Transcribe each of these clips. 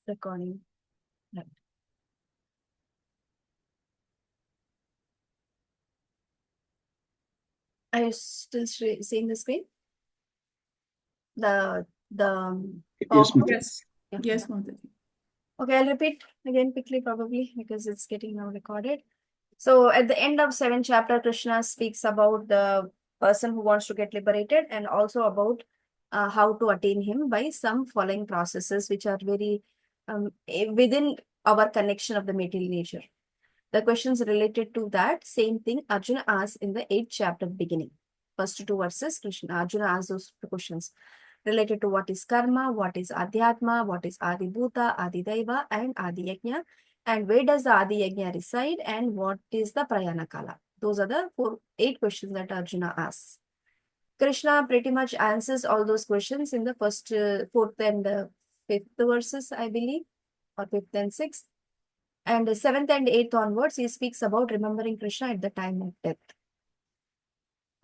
recording. Right. Are you still seeing the screen? The Yes, PowerPoint? Mataji. Yeah. Yes, Mataji. Okay, I'll repeat again quickly, probably because it's getting now recorded. So at the end of 7th chapter, Krishna speaks about the person who wants to get liberated and also about how to attain him by some following processes which are very within our connection of the material nature. The questions related to that same thing Arjuna asked in the 8th chapter beginning. First two verses, Arjuna asked those questions related to what is karma, what is adhyatma, what is adibhuta, adidaiva, and adiyajna, and where does the adiyajna reside, and what is the prayana kala. Those are the 8 questions that Arjuna asks. Krishna pretty much answers all those questions in the first, 4th and 5th verses, I believe, or 5th and 6th. And 7th and 8th onwards, he speaks about remembering Krishna at the time of death.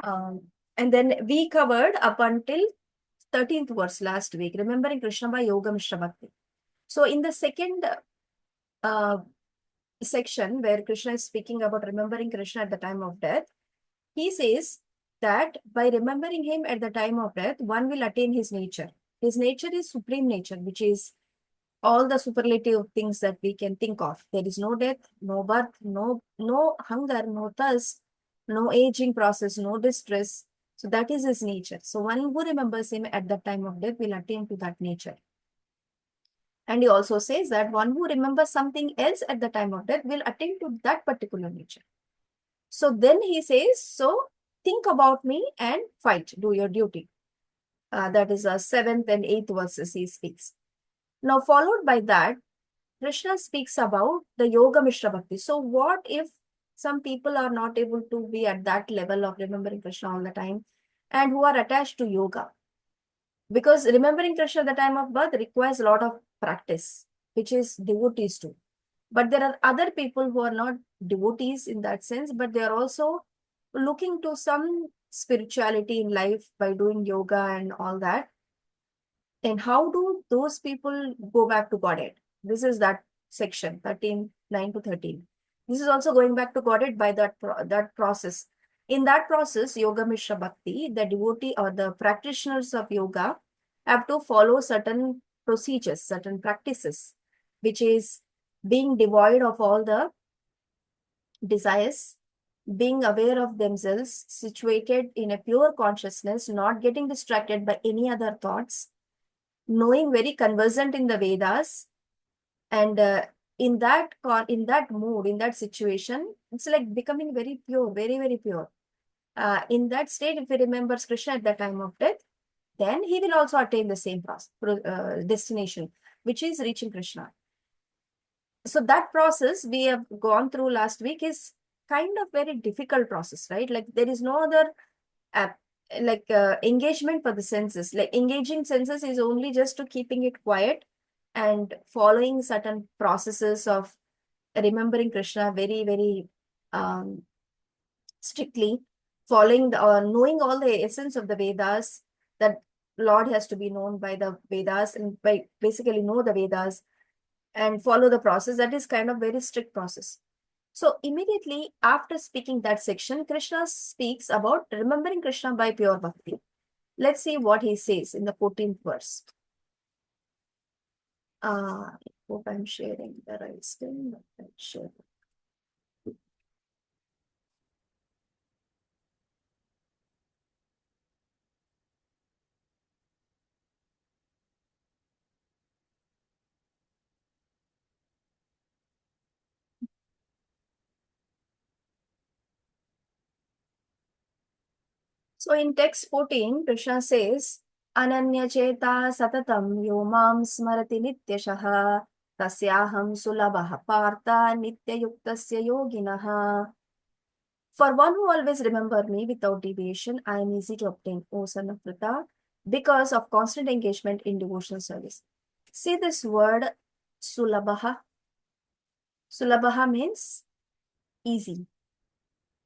And then we covered up until 13th verse last week, remembering Krishna by Yoga Mishra Bhakti. So in the second section where Krishna is speaking about remembering Krishna at the time of death, he says that by remembering him at the time of death, one will attain his nature. His nature is supreme nature, which is all the superlative things that we can think of. There is no death, no birth, no hunger, no thirst, no aging process, no distress. So that is his nature. So one who remembers him at the time of death will attain to that nature. And he also says that one who remembers something else at the time of death will attain to that particular nature. So then he says, so think about me and fight, do your duty. That is 7th and 8th verses he speaks. Now followed by that, Krishna speaks about the Yoga Mishra Bhakti. So what if some people are not able to be at that level of remembering Krishna all the time and who are attached to yoga? Because remembering Krishna at the time of birth requires a lot of practice, which is devotees do. But there are other people who are not devotees in that sense, but they are also looking to some spirituality in life by doing yoga and all that. And how do those people go back to Godhead? This is that section 13, 9 to 13. This is also going back to Godhead by that process. In that process, Yoga Mishra Bhakti, the devotee or the practitioners of yoga have to follow certain procedures, certain practices, which is being devoid of all the desires, being aware of themselves, situated in a pure consciousness, not getting distracted by any other thoughts, knowing very conversant in the Vedas, and in that mood, in that situation, it's like becoming very pure, very, very pure. In that state, if he remembers Krishna at the time of death, then he will also attain the same destination, which is reaching Krishna. So that process we have gone through last week is kind of very difficult process, right? Like there is no other engagement for the senses. Like engaging senses is only just to keeping it quiet and following certain processes of remembering Krishna very, very strictly, following knowing all the essence of the Vedas, that Lord has to be known by the Vedas and by basically know the Vedas and follow the process. That is kind of very strict process. So immediately after speaking that section, Krishna speaks about remembering Krishna by pure bhakti. Let's see what he says in the 14th verse. I hope I'm sharing the right screen. I'll share. So in text 14, Krishna says, Ananya cheta satatam yo mam smarati nityashaha tasyaham sulabha partha nityayuktasya yoginaha. For one who always remember me without deviation, I am easy to obtain, O son of Pritha, because of constant engagement in devotional service. See this word sulabha. Sulabha means easy.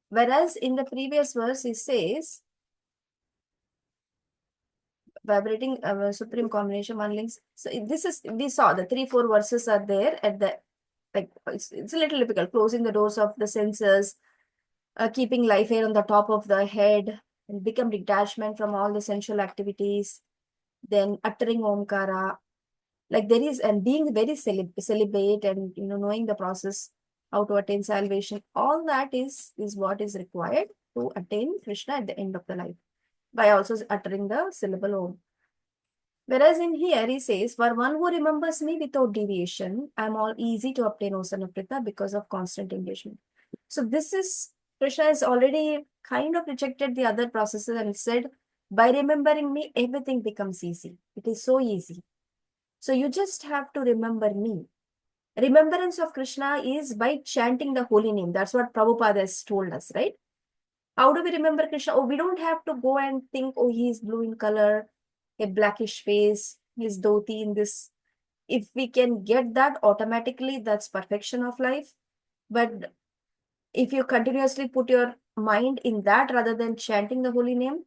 Whereas in the previous verse, he says, vibrating supreme combination, one links. So this is, we saw the 3-4 verses are there at the, like, it's a little difficult. Closing the doors of the senses, keeping life air on the top of the head, and become detachment from all the sensual activities, then uttering Omkara, like there is, and being very celibate, and knowing the process, how to attain salvation, all that is what is required to attain Krishna at the end of the life, by also uttering the syllable Om. Whereas in here he says, for one who remembers me without deviation, I am all easy to obtain, O son of Pritha, because of constant engagement. So this is, Krishna has already kind of rejected the other processes and said, by remembering me, everything becomes easy. It is so easy. So you just have to remember me. Remembrance of Krishna is by chanting the holy name. That's what Prabhupada has told us, right? How do we remember Krishna? Oh, we don't have to go and think, oh, he is blue in color, a blackish face, his dhoti in this. If we can get that automatically, that's perfection of life. But if you continuously put your mind in that rather than chanting the holy name,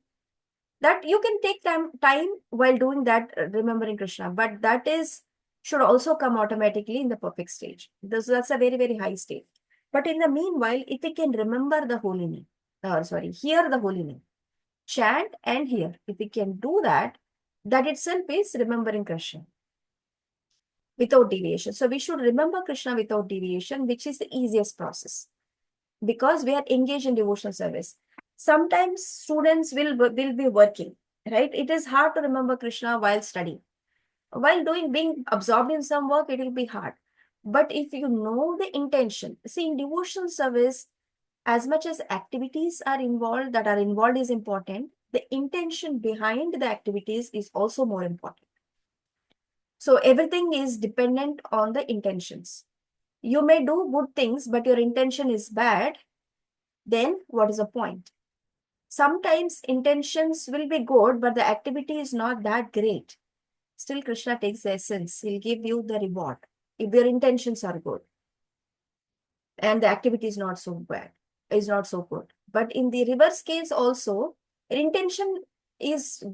that you can take time while doing that, remembering Krishna, but that is should also come automatically in the perfect stage. That's a very, very high state. But in the meanwhile, if we can remember the holy name, hear the holy name, chant and hear, if we can do that, that itself is remembering Krishna without deviation. So we should remember Krishna without deviation, which is the easiest process, because we are engaged in devotional service. Sometimes students will be working, right? It is hard to remember Krishna while studying. While being absorbed in some work, it will be hard. But if you know the intention, see, in devotional service, as much as activities are involved, is important, the intention behind the activities is also more important. So everything is dependent on the intentions. You may do good things, but your intention is bad, then what is the point? Sometimes intentions will be good, but the activity is not that great. Still, Krishna takes the essence. He'll give you the reward if your intentions are good and the activity is not so bad, is not so good. But in the reverse case also, intention is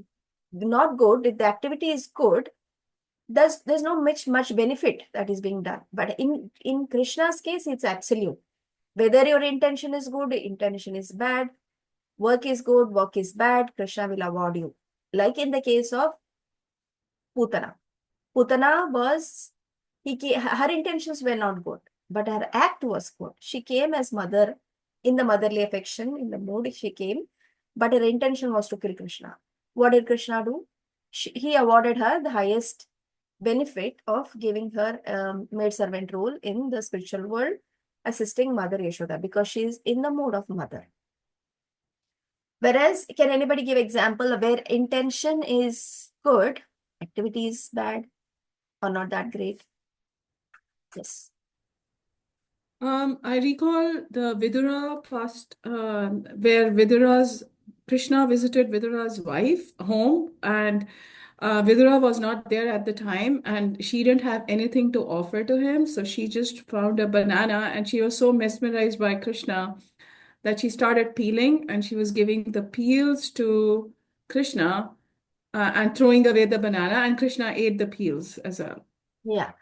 not good. If the activity is good, there's no much benefit that is being done. But in Krishna's case, it's absolute. Whether your intention is good, intention is bad, work is good, work is bad, Krishna will award you. Like in the case of Putana. Putana was, her intentions were not good, but her act was good. She came as mother, in the motherly affection, in the mood she came, but her intention was to kill Krishna. What did Krishna do? He awarded her the highest benefit of giving her maid-servant role in the spiritual world, assisting Mother Yashoda, because she is in the mood of mother. Whereas, can anybody give example where intention is good, activity is bad or not that great? Yes. I recall the Vidura fast, where Krishna visited Vidura's wife home, and Vidura was not there at the time, and she didn't have anything to offer to him. So she just found a banana, and she was so mesmerized by Krishna that she started peeling, and she was giving the peels to Krishna and throwing away the banana, and Krishna ate the peels as well. Yeah.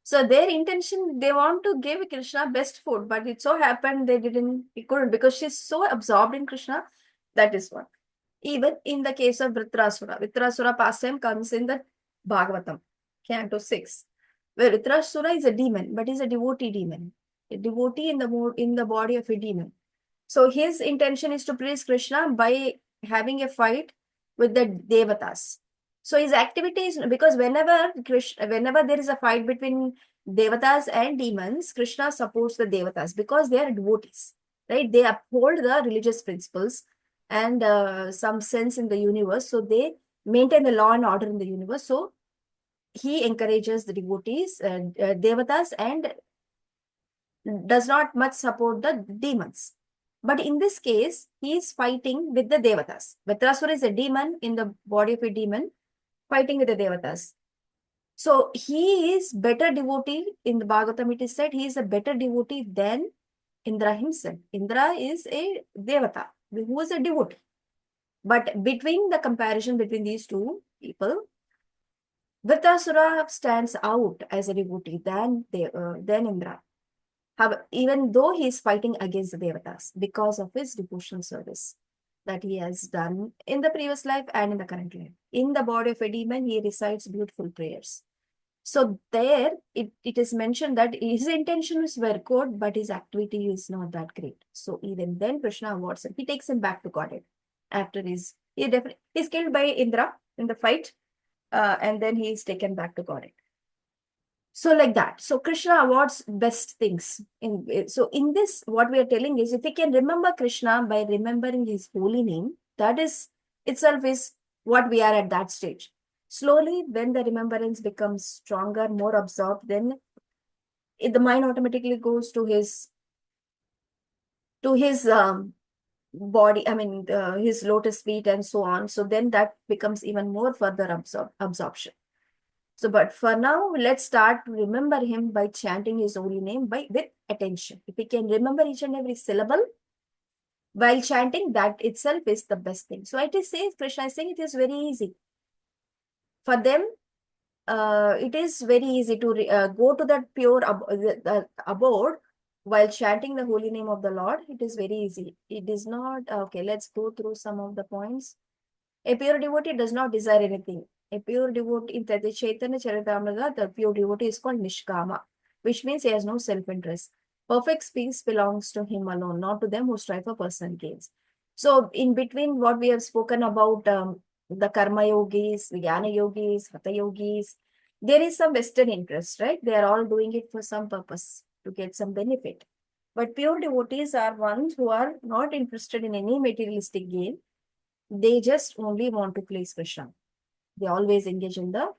So their intention, they want to give Krishna best food, but it so happened they couldn't, because she's so absorbed in Krishna. That is what. Even in the case of Vritrasura pastime comes in the Bhagavatam, Canto 6, where Vritrasura is a demon, but he's a devotee demon. A devotee in the body of a demon. So his intention is to please Krishna by having a fight with the Devatas. So his activity is, because whenever there is a fight between Devatas and demons, Krishna supports the Devatas because they are devotees, right? They uphold the religious principles and some sense in the universe. So they maintain the law and order in the universe. So he encourages the devotees, Devatas, and does not much support the demons. But in this case, he is fighting with the Devatas. Vritrasura is a demon in the body of a demon, fighting with the Devatas. So he is better devotee. In the Bhagavatam, it is said he is a better devotee than Indra himself. Indra is a Devata who is a devotee. But between the comparison between these two, people. Vritrasura stands out as a devotee than Indra. Even though he is fighting against the Devatas because of his devotional service that he has done in the previous life and in the current life. In the body of a demon, he recites beautiful prayers. So there, it is mentioned that his intentions were good, but his activity is not that great. So even then, Krishna awards him. He takes him back to Godhead after he's killed by Indra in the fight, and then he is taken back to Godhead. So like that. So Krishna awards best things. So in this, what we are telling is, if we can remember Krishna by remembering his holy name, that is itself is what we are at that stage. Slowly, when the remembrance becomes stronger, more absorbed, then the mind automatically goes to his body, his lotus feet and so on. So then that becomes even more further absorption. So, but for now, let's start to remember him by chanting his holy name with attention. If we can remember each and every syllable while chanting, that itself is the best thing. So it is says, Krishna is saying it is very easy. For them, it is very easy to go to that pure abode while chanting the holy name of the Lord. It is very easy. It is not, okay, let's go through some of the points. A pure devotee does not desire anything. A pure devotee, in the Chaitanya Charitamrita, the pure devotee is called Nishkama, which means he has no self-interest. Perfect peace belongs to him alone, not to them who strive for personal gains. So, in between what we have spoken about, the Karma Yogis, the Jnana Yogis, Hatha Yogis, there is some Western interest, right? They are all doing it for some purpose, to get some benefit. But pure devotees are ones who are not interested in any materialistic gain. They just only want to please Krishna. They always engage in the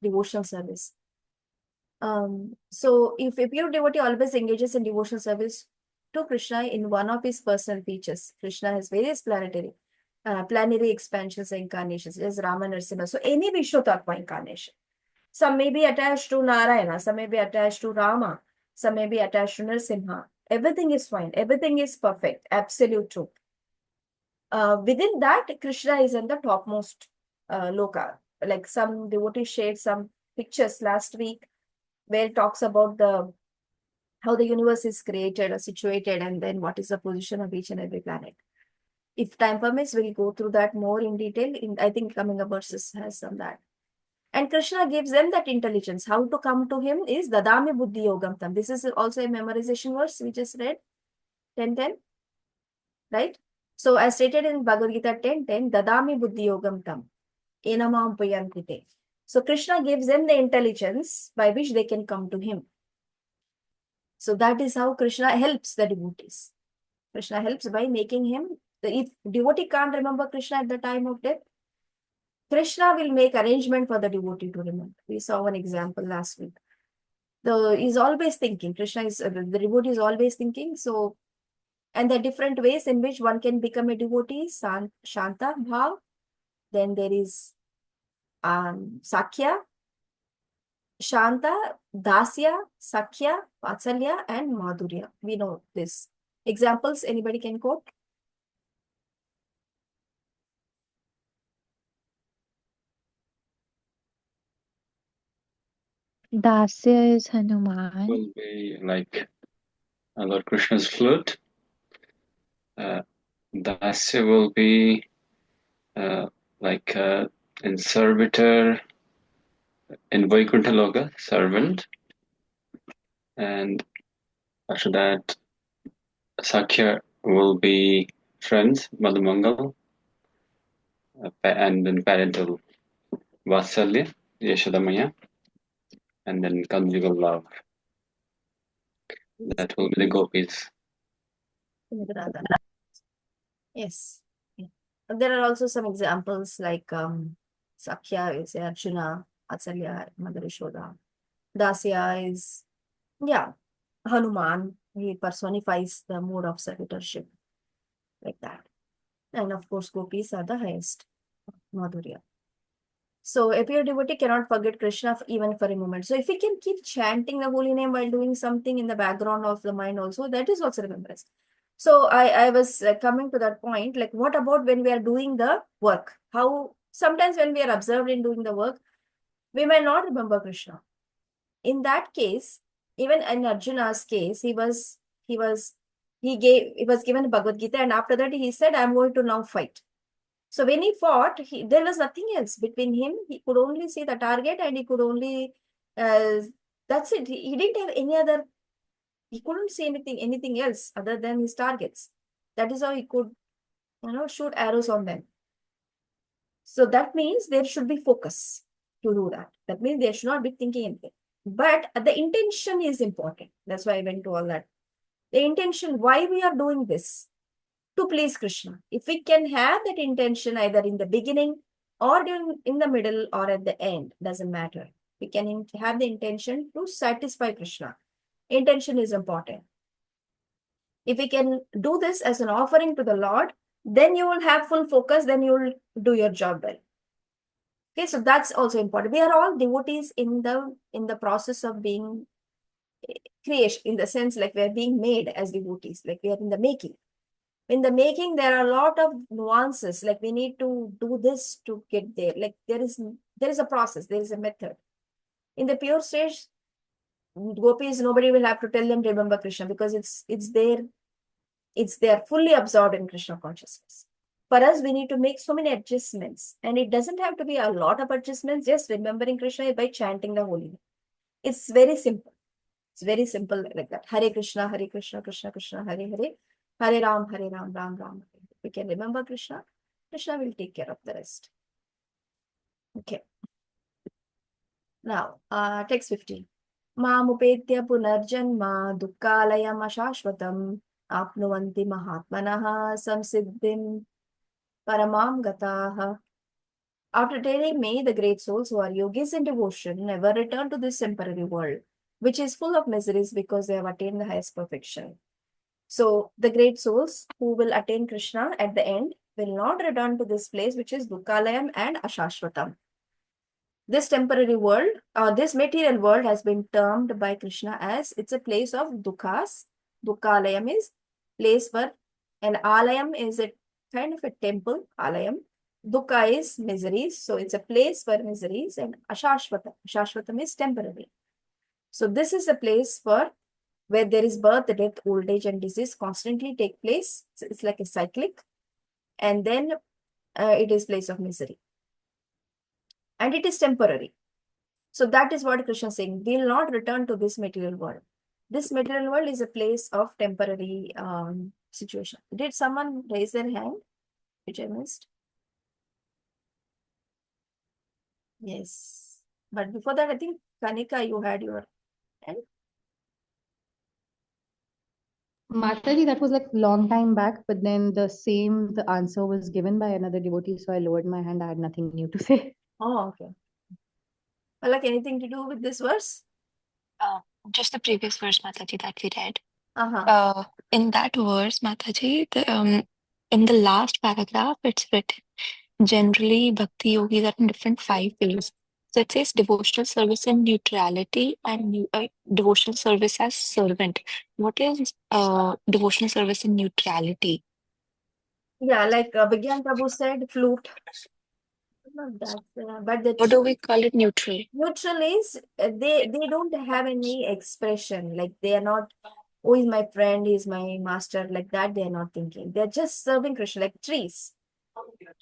devotional service. So if a pure devotee always engages in devotional service to Krishna in one of his personal features, Krishna has various planetary expansions and incarnations, as Rama Narasimha. So any Vishwatattva incarnation. Some may be attached to Narayana, some may be attached to Rama, some may be attached to Narasimha. Everything is fine. Everything is perfect, absolute truth. Within that, Krishna is in the topmost loka. Like some devotees shared some pictures last week where it talks about how the universe is created or situated, and then what is the position of each and every planet. If time permits, we'll go through that more in detail. I think coming up verses has some that. And Krishna gives them that intelligence. How to come to him is Dadami Buddhi Yogam Tam. This is also a memorization verse we just read, 10:10, right? So as stated in Bhagavad Gita 10:10, Dadami Buddhi Yogam Tam, Enamam Puyankrite. So Krishna gives them the intelligence by which they can come to him. So that is how Krishna helps the devotees. Krishna helps by making him, if devotee can't remember Krishna at the time of death, Krishna will make arrangement for the devotee to remember. We saw one example last week. He's always thinking. Krishna is, the devotee is always thinking. So, and the different ways in which one can become a devotee, Shanta Bhav. Then there is Sakhya, Shanta, Dasya, Sakhya, Vatsalya, and Madhurya. We know this. Examples, anybody can quote? Dasya is Hanuman. Will be like Lord Krishna's flute. Dasya will be like in servitor in Vaikuntha Loka, servant. And after that, Sakhya will be friends, Madhumangal, and then parental Vatsalya, Yashodamaya, and then conjugal love. That will be the gopis. Yes. Yeah. There are also some examples like Sakhya is Arjuna, Vatsalya, Mother Yashoda. Dasya is, Hanuman. He personifies the mode of servitorship, like that. And of course, gopis are the highest, Madhurya. So a pure devotee cannot forget Krishna even for a moment. So if we can keep chanting the holy name while doing something in the background of the mind also, that is also remembrance. So I was coming to that point, like what about when we are doing the work? How Sometimes when we are observed in doing the work, we may not remember Krishna. In that case, even in Arjuna's case, he was given Bhagavad Gita, and after that he said, I'm going to now fight. So when he fought, there was nothing else between him. He could only see the target, and he could only, that's it. He didn't have any other, he couldn't see anything else other than his targets. That is how he could, shoot arrows on them. So that means there should be focus to do that. That means they should not be thinking anything. But the intention is important. That's why I went to all that. The intention, why we are doing this, to please Krishna. If we can have that intention either in the beginning or in the middle or at the end, doesn't matter. We can have the intention to satisfy Krishna. Intention is important. If we can do this as an offering to the Lord, then you will have full focus, then you will do your job well. Okay, so that's also important. We are all devotees in the process of being creation, in the sense like we are being made as devotees, like we are in the making. In the making, there are a lot of nuances, like we need to do this to get there. Like there is a process, there is a method. In the pure stage, gopis, nobody will have to tell them to remember Krishna, because it's there fully absorbed in Krishna consciousness. For us, we need to make so many adjustments, and it doesn't have to be a lot of adjustments. Just remembering Krishna by chanting the holy name. It's very simple. It's very simple like that. Hare Krishna, Krishna Krishna, Hare Hare, Hare Ram, Ram Ram. If we can remember Krishna, Krishna will take care of the rest. Okay. Now, text 15. Mamupetya punarjanma dukkalayam ashashvatam apnuvanti mahatmanaha samsiddhim paramam gataha. After attaining me, the great souls who are yogis in devotion never return to this temporary world, which is full of miseries because they have attained the highest perfection. So the great souls who will attain Krishna at the end will not return to this place, which is Dukkalayam and Ashashvatam. This temporary world, this material world has been termed by Krishna as it's a place of dukkhas. Dukkalayam is place for, and Alayam is a kind of a temple, Alayam. Dukkha is miseries, so it's a place for miseries, and Ashashvatam. Ashashvatam is temporary. So this is a place for where there is birth, death, old age, and disease constantly take place. It's like a cyclic, and then it is place of misery. And it is temporary. So that is what Krishna is saying. We will not return to this material world. This material world is a place of temporary situation. Did someone raise their hand, which I missed? Yes. But before that, I think, Kanika, you had your hand. Mataji, that was like long time back, but then the answer was given by another devotee, so I lowered my hand. I had nothing new to say. Oh, okay. Well, like anything to do with this verse? Just the previous verse, Mataji, that we read. Uh-huh. In that verse, Mataji, in the last paragraph, it's written, generally, Bhakti yogis are in different 5 ways. So it says devotional service in neutrality and devotional service as servant. What is devotional service in neutrality? Yeah, like Bhagyan Prabhu said, flute. Not that, but What that's do we call it neutral? neutral is they don't have any expression. Like they are not, oh, he's my friend, he's my master, like that. They are not thinking. They're just serving Krishna, like trees.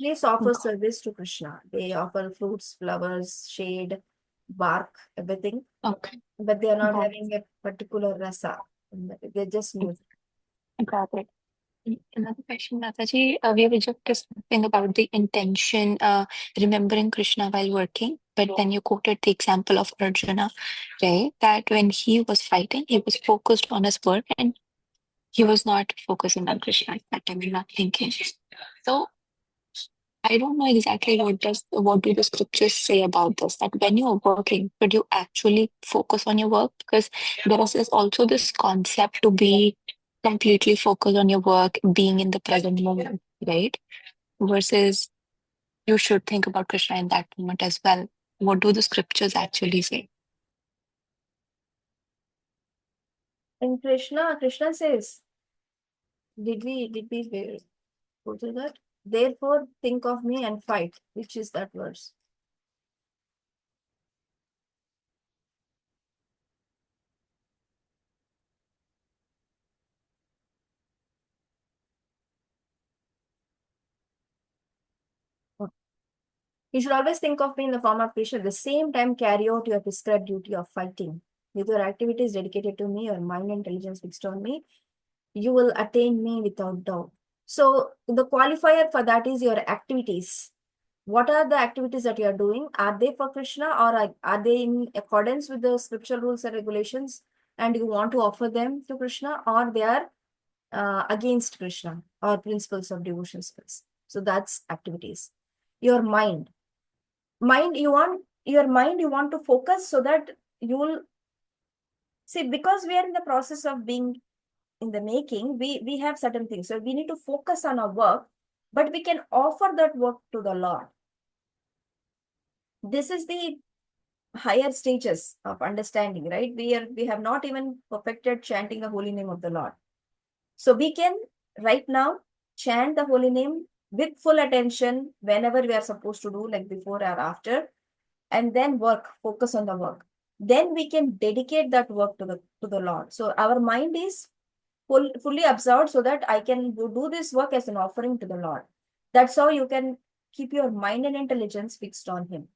Trees offer service to Krishna. They offer fruits, flowers, shade, bark, everything. Okay. But they are not Got having a particular rasa. They're just neutral. Got it. Another question, Mataji. We were just discussing about the intention, remembering Krishna while working, but then you quoted the example of Arjuna, right? That when he was fighting, he was focused on his work and he was not focusing on Krishna at that time, not thinking. So I don't know exactly what do the scriptures say about this, that when you are working, should you actually focus on your work? Because there is also this concept to be completely focused on your work, being in the present moment, right? Versus you should think about Krishna in that moment as well. What do the scriptures actually say? And Krishna says, did we go through that? Therefore, think of me and fight. Which is that verse? You should always think of me in the form of Krishna. At the same time, carry out your prescribed duty of fighting. With your activities dedicated to me, your mind and intelligence fixed on me, you will attain me without doubt. So the qualifier for that is your activities. What are the activities that you are doing? Are they for Krishna, or are they in accordance with the scriptural rules and regulations and you want to offer them to Krishna, or they are against Krishna or principles of devotion skills? So that's activities. Your mind. You want to focus so that you will see, because we are in the process of being in the making, we have certain things. So we need to focus on our work, but we can offer that work to the Lord. This is the higher stages of understanding, right? We have not even perfected chanting the holy name of the Lord. So we can right now chant the holy name with full attention whenever we are supposed to do, like before or after, and then focus on the work. Then we can dedicate that work to the Lord. So our mind is fully absorbed so that I can do this work as an offering to the Lord. That's how you can keep your mind and intelligence fixed on Him.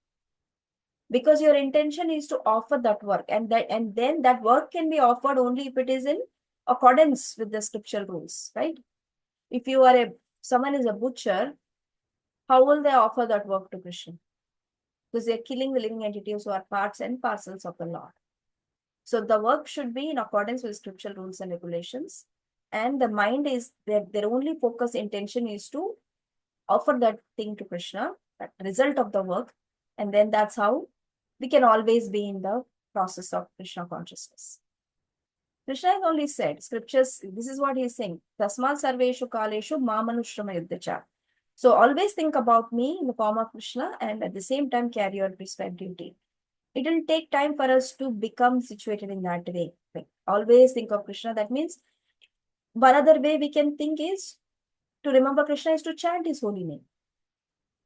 Because your intention is to offer that work, and then that work can be offered only if it is in accordance with the scriptural rules, right? If someone is a butcher, how will they offer that work to Krishna? Because they're killing the living entities who are parts and parcels of the Lord. So the work should be in accordance with scriptural rules and regulations. And the mind is their only focus intention is to offer that thing to Krishna, that result of the work. And then that's how we can always be in the process of Krishna consciousness. Krishna has only said, scriptures, this is what he is saying, Tasmat sarveshu kaleshu mamanushrama yuddhacha. So always think about me in the form of Krishna, and at the same time carry your prescribed duty. It will take time for us to become situated in that way. Like, always think of Krishna. That means one other way we can think is to remember Krishna is to chant his holy name.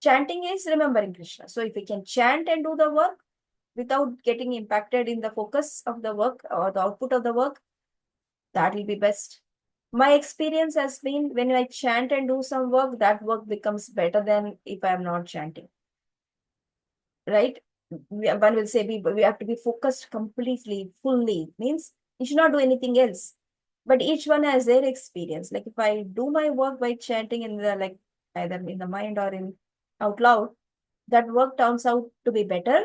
Chanting is remembering Krishna. So if we can chant and do the work without getting impacted in the focus of the work or the output of the work, that will be best. My experience has been when I chant and do some work, that work becomes better than if I am not chanting. Right? One will say we have to be focused completely, fully. Means you should not do anything else. But each one has their experience. Like if I do my work by chanting in the either in the mind or in out loud, that work turns out to be better,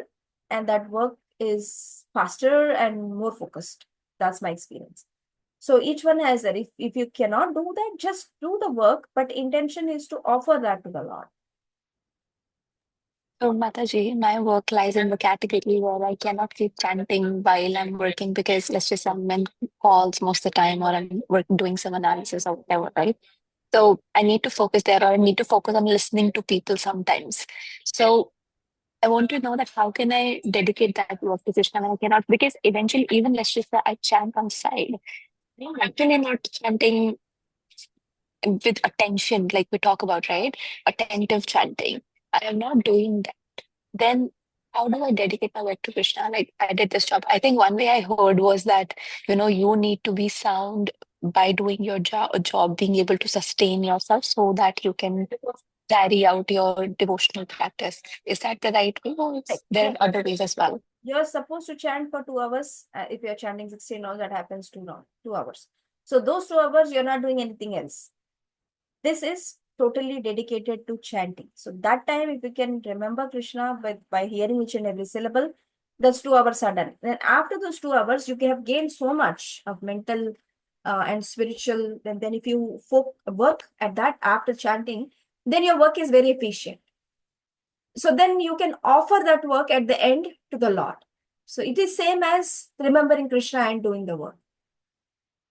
and that work is faster and more focused. That's my experience. So each one has that. If you cannot do that, just do the work, but intention is to offer that to the Lord. So, Mataji, my work lies in the category where I cannot keep chanting while I'm working because let's just say I'm in calls most of the time or I'm doing some analysis or whatever, right? So I need to focus there or I need to focus on listening to people sometimes. So I want to know that how can I dedicate that work to Krishna when I cannot, because eventually even let's just say I chant on side. I'm actually not chanting with attention like we talk about, right? Attentive chanting. I am not doing that. Then how do I dedicate my work to Krishna? Like I did this job. I think one way I heard was that, you need to be sound by doing your job, being able to sustain yourself so that you can carry out your devotional practice. Is that the right way? Or there are other ways as well? You're supposed to chant for 2 hours. If you're chanting 16 hours, that happens 2 hours. So those 2 hours, you're not doing anything else. This is totally dedicated to chanting. So that time, if you can remember Krishna by hearing each and every syllable, those 2 hours are done. Then after those 2 hours, you can have gained so much of mental and spiritual. And then if you work at that after chanting, then your work is very efficient. So then you can offer that work at the end to the Lord. So it is same as remembering Krishna and doing the work.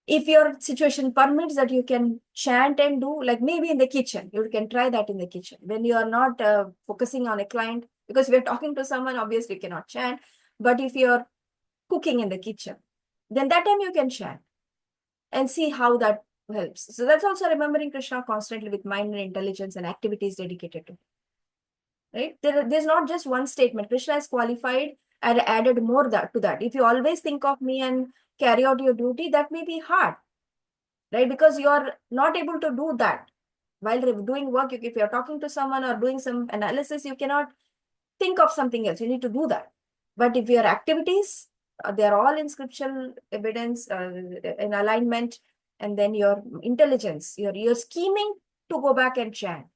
If your situation permits that you can chant and do, like maybe in the kitchen, you can try that in the kitchen. When you are not focusing on a client, because we're talking to someone, obviously you cannot chant. But if you're cooking in the kitchen, then that time you can chant and see how that helps. So that's also remembering Krishna constantly with mind and intelligence and activities dedicated to him. Right? There's not just one statement. Krishna is qualified and added more to that. If you always think of me and carry out your duty, that may be hard, right? Because you're not able to do that. While doing work, if you're talking to someone or doing some analysis, you cannot think of something else. You need to do that. But if your activities, they're all in scriptural evidence, in alignment, and then your intelligence, you're scheming to go back and chant.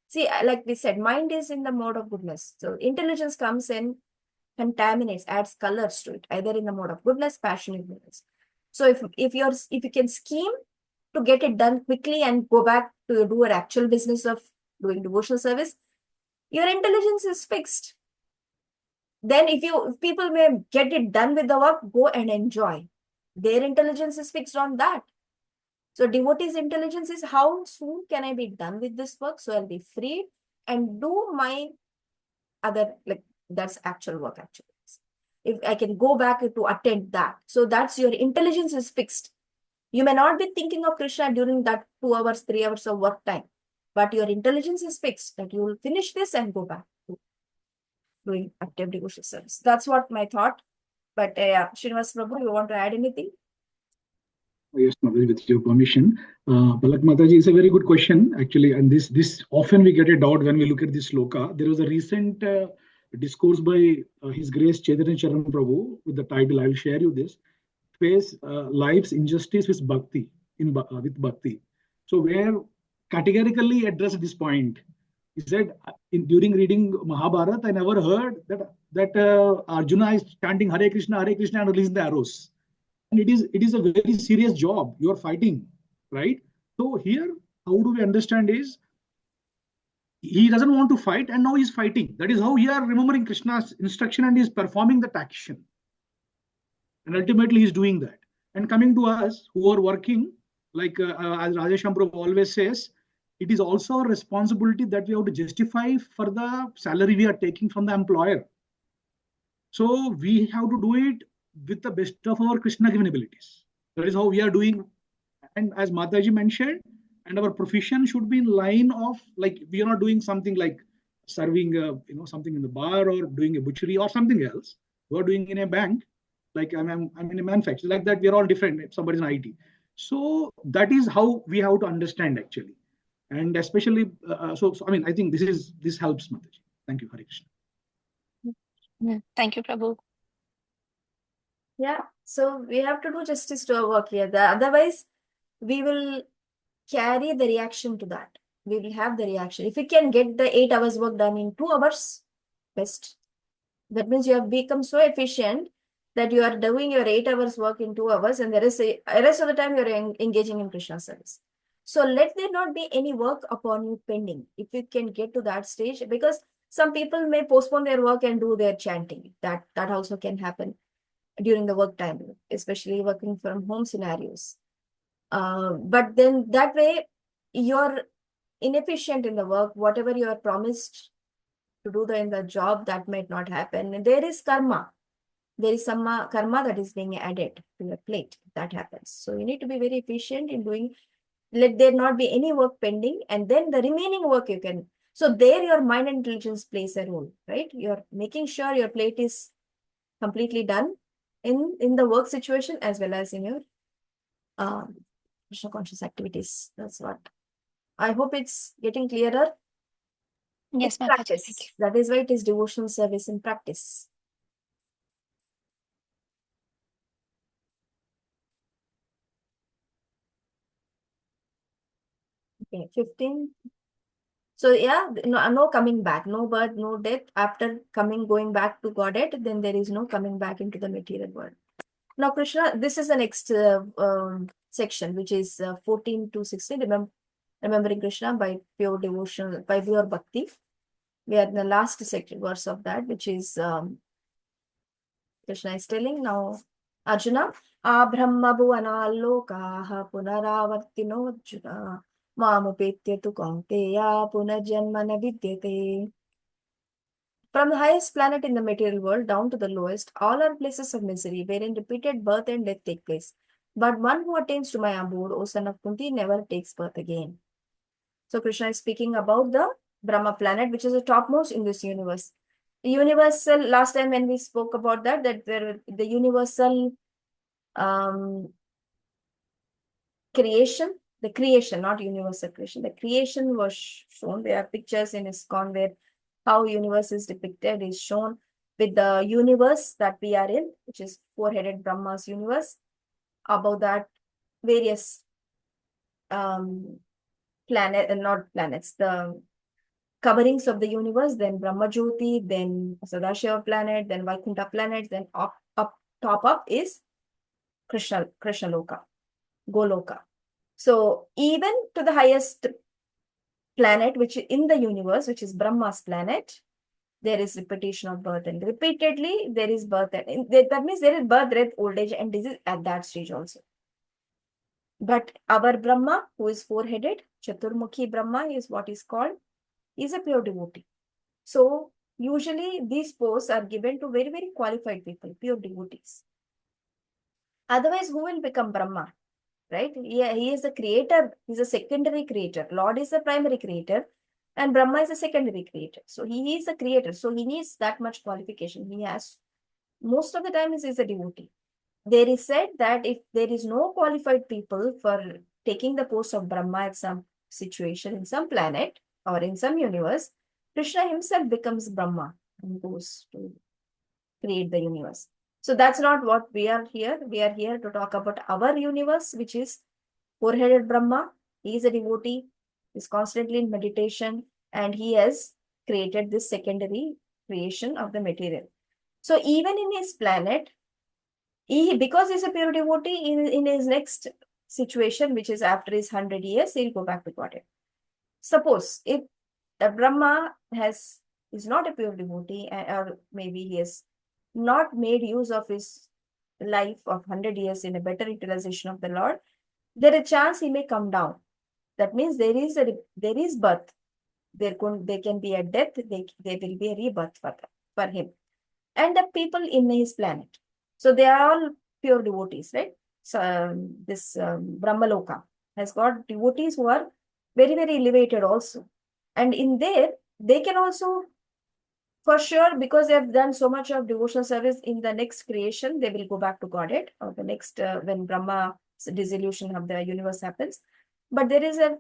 See, like we said, mind is in the mode of goodness. So intelligence comes in, contaminates, adds colors to it, either in the mode of goodness, passion, ignorance. So if you can scheme to get it done quickly and go back to do an actual business of doing devotional service, your intelligence is fixed. Then if people may get it done with the work, go and enjoy. Their intelligence is fixed on that. So devotee's intelligence is how soon can I be done with this work so I'll be free and do my other, like that's actual work actually. If I can go back to attend that. So that's your intelligence is fixed. You may not be thinking of Krishna during that 2 hours, 3 hours of work time, but your intelligence is fixed that you will finish this and go back to doing active devotional service. That's what my thought. But Srinivas Prabhu, you want to add anything? Yes, Mataji, with your permission. Palak Mataji, is a very good question, actually. And this often we get a doubt when we look at this sloka. There was a recent discourse by His Grace Chaitanya Charan Prabhu with the title, I will share you this, Face Life's Injustice with Bhakti, with Bhakti. So where categorically addressed this point. He said, during reading Mahabharata, I never heard that Arjuna is chanting Hare Krishna and releasing the arrows. And it is a very serious job. You are fighting, right? So here, how do we understand is he doesn't want to fight and now he's fighting. That is how he are remembering Krishna's instruction and is performing that action. And ultimately he's doing that. And coming to us who are working, like as Rajesham Prabhu always says, it is also a responsibility that we have to justify for the salary we are taking from the employer. So we have to do it with the best of our Krishna given abilities. That is how we are doing. And as Mataji mentioned, and our profession should be in line of, like, we are not doing something like serving something in the bar or doing a butchery or something else. We are doing in a bank, like I'm in a manufacturer, like that. We are all different if somebody's in IT. So that is how we have to understand actually. And especially, so I mean, I think this helps, Mataji. Thank you, Hare Krishna. Thank you, Prabhu. Yeah, so we have to do justice to our work here. Otherwise, we will carry the reaction to that. We will have the reaction. If we can get the 8 hours work done in 2 hours, best. That means you have become so efficient that you are doing your 8 hours work in 2 hours and the rest of the time you're engaging in Krishna service. So let there not be any work upon you pending. If you can get to that stage, because some people may postpone their work and do their chanting. That also can happen during the work time, especially working from home scenarios. But then that way you're inefficient in the work. Whatever you are promised to do in the job, that might not happen. And there is karma. There is some karma that is being added to your plate. That happens. So you need to be very efficient in doing. Let there not be any work pending, and then the remaining work you can. So there your mind and intelligence plays a role, right? You're making sure your plate is completely done in the work situation as well as in your Krishna conscious activities. That's what I hope it's getting clearer. Yes, In Mataji. practice. Thank you. That is why it is devotional service in practice. Okay, 15. So yeah, no coming back, no birth, no death. After going back to Godhead, then there is no coming back into the material world. Now, Krishna, this is the next section, which is 14 to 16. Remembering Krishna by pure devotion, by pure bhakti. We are in the last verse of that, which is Krishna is telling now, Arjuna, Abrahma bhuvanalokaha punaravartino Arjuna mamupetya tu kaunteya punarjanmana vidyate. From the highest planet in the material world down to the lowest, all are places of misery, wherein repeated birth and death take place. But one who attains to my abode, O son of Kunti, never takes birth again. So Krishna is speaking about the Brahma planet, which is the topmost in this universe. The universal, last time when we spoke about that the universal creation, the creation, not universal creation, the creation was shown. There are pictures in ISKCON where how universe is depicted is shown with the universe that we are in, which is four-headed Brahma's universe. Above that, various not planets, the coverings of the universe, then Brahma Jyoti, then Sadashiva planet, then Vaikuntha planet, then top up is Krishna Loka, Goloka. So even to the highest planet, which is in the universe, which is Brahma's planet, there is repetition of birth, and repeatedly there is birth. And that means there is birth, death, old age, and disease at that stage also. But our Brahma, who is four-headed, Chaturmukhi Brahma is what is called, is a pure devotee. So usually these posts are given to very, very qualified people, pure devotees. Otherwise, who will become Brahma? Right? He is the creator. He's a secondary creator. Lord is the primary creator and Brahma is a secondary creator. So he is the creator. So he needs that much qualification. He has, most of the time, he is a devotee. There is said that if there is no qualified people for taking the post of Brahma at some situation, in some planet or in some universe, Krishna himself becomes Brahma and goes to create the universe. So that's not what we are here. We are here to talk about our universe, which is four-headed Brahma. He is a devotee, is constantly in meditation, and he has created this secondary creation of the material. So even in his planet, because he's a pure devotee, in his next situation, which is after his 100 years, he'll go back to Godhead. Suppose if the Brahma is not a pure devotee, or maybe he has not made use of his life of 100 years in a better utilization of the Lord, there is a chance he may come down. That means there is birth. There can be a death. There will be a rebirth for him. And the people in his planet. So they are all pure devotees, right? So this Brahmaloka has got devotees who are very, very elevated also. And in there, they can also, for sure, because they have done so much of devotional service, in the next creation, they will go back to Godhead, or the next, when Brahma's dissolution of the universe happens. But there is a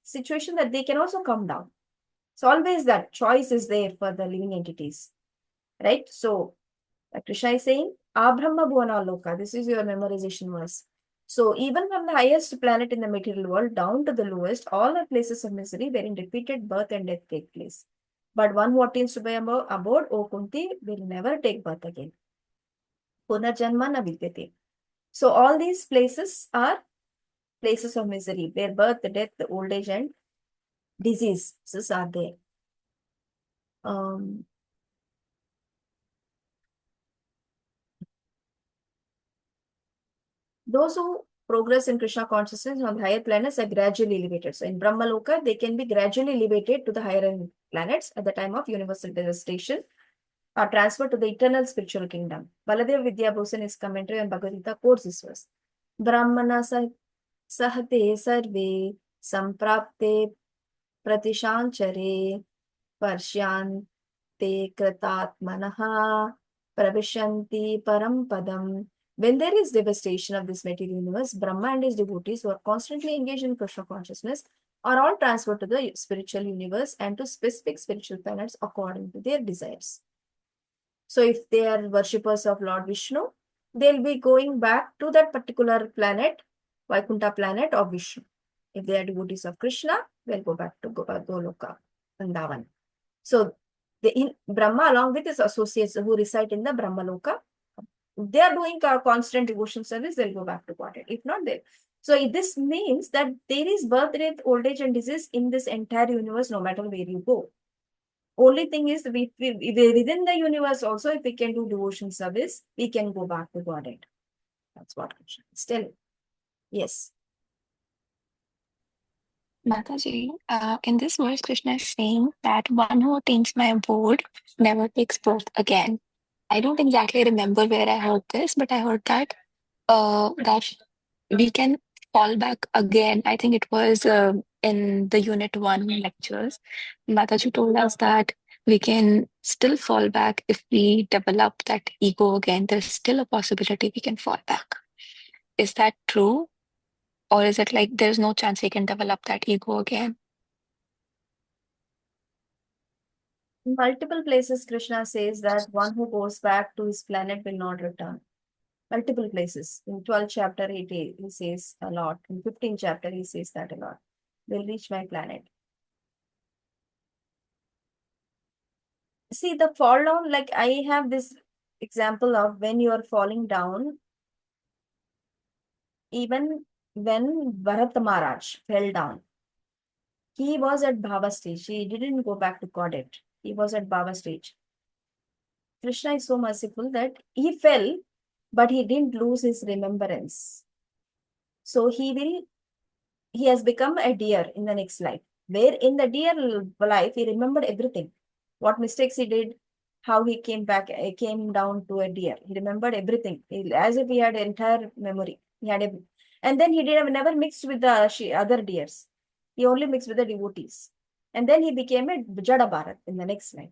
situation that they can also come down. So always that choice is there for the living entities, right? So Krishna is saying, Abrahma Bhuvana Loka, this is your memorization verse. So even from the highest planet in the material world down to the lowest, all are places of misery wherein repeated birth and death take place. But one who attains to be abode, O Kunti, will never take birth again. Punarjanma na vidyate. So all these places are places of misery, where birth, death, old age, and diseases are there. Those who progress in Krishna consciousness on the higher planets are gradually elevated. So in Brahmaloka, they can be gradually elevated to the higher planets at the time of universal devastation, are transferred to the eternal spiritual kingdom. Baladev Vidyabhusan, his commentary on Bhagavad Gita, quotes this verse. Brahmana sahate sarve samprapte pratishanchare parsyante kratatmanaha pravishanti parampadam. When there is devastation of this material universe, Brahma and his devotees who are constantly engaged in Krishna consciousness are all transferred to the spiritual universe and to specific spiritual planets according to their desires. So if they are worshippers of Lord Vishnu, they'll be going back to that particular planet, Vaikuntha planet of Vishnu. If they are devotees of Krishna, they'll go back to Goloka, Vrindavan. So Brahma, along with his associates who reside in the Brahmaloka, they are doing a constant devotion service, they'll go back to Godhead. If not, they. So this means that there is birth, death, old age, and disease in this entire universe, no matter where you go. Only thing is, we within the universe also, if we can do devotion service, we can go back to Godhead. That's what Krishna is telling. Yes. Mataji, in this verse, Krishna is saying that one who attains my abode never takes birth again. I don't exactly remember where I heard this, but I heard that we can fall back again. I think it was in the Unit 1 lectures. Mataji told us that we can still fall back if we develop that ego again. There's still a possibility we can fall back. Is that true? Or is it like there's no chance we can develop that ego again? In multiple places, Krishna says that one who goes back to his planet will not return. Multiple places. In 12th chapter, he says a lot. In 15th chapter, he says that a lot. They'll reach my planet. See, the fall down, like I have this example of when you are falling down, even when Bharat Maharaj fell down, he was at Bhava stage. He didn't go back to Godhead. He was at Bhava stage. Krishna is so merciful that he fell, but he didn't lose his remembrance. So he has become a deer in the next life, where in the deer life, he remembered everything. What mistakes he did, how he came back, came down to a deer. He remembered everything, as if he had entire memory. And then he never mixed with the other deers. He only mixed with the devotees. And then he became a Jada Bharat in the next life.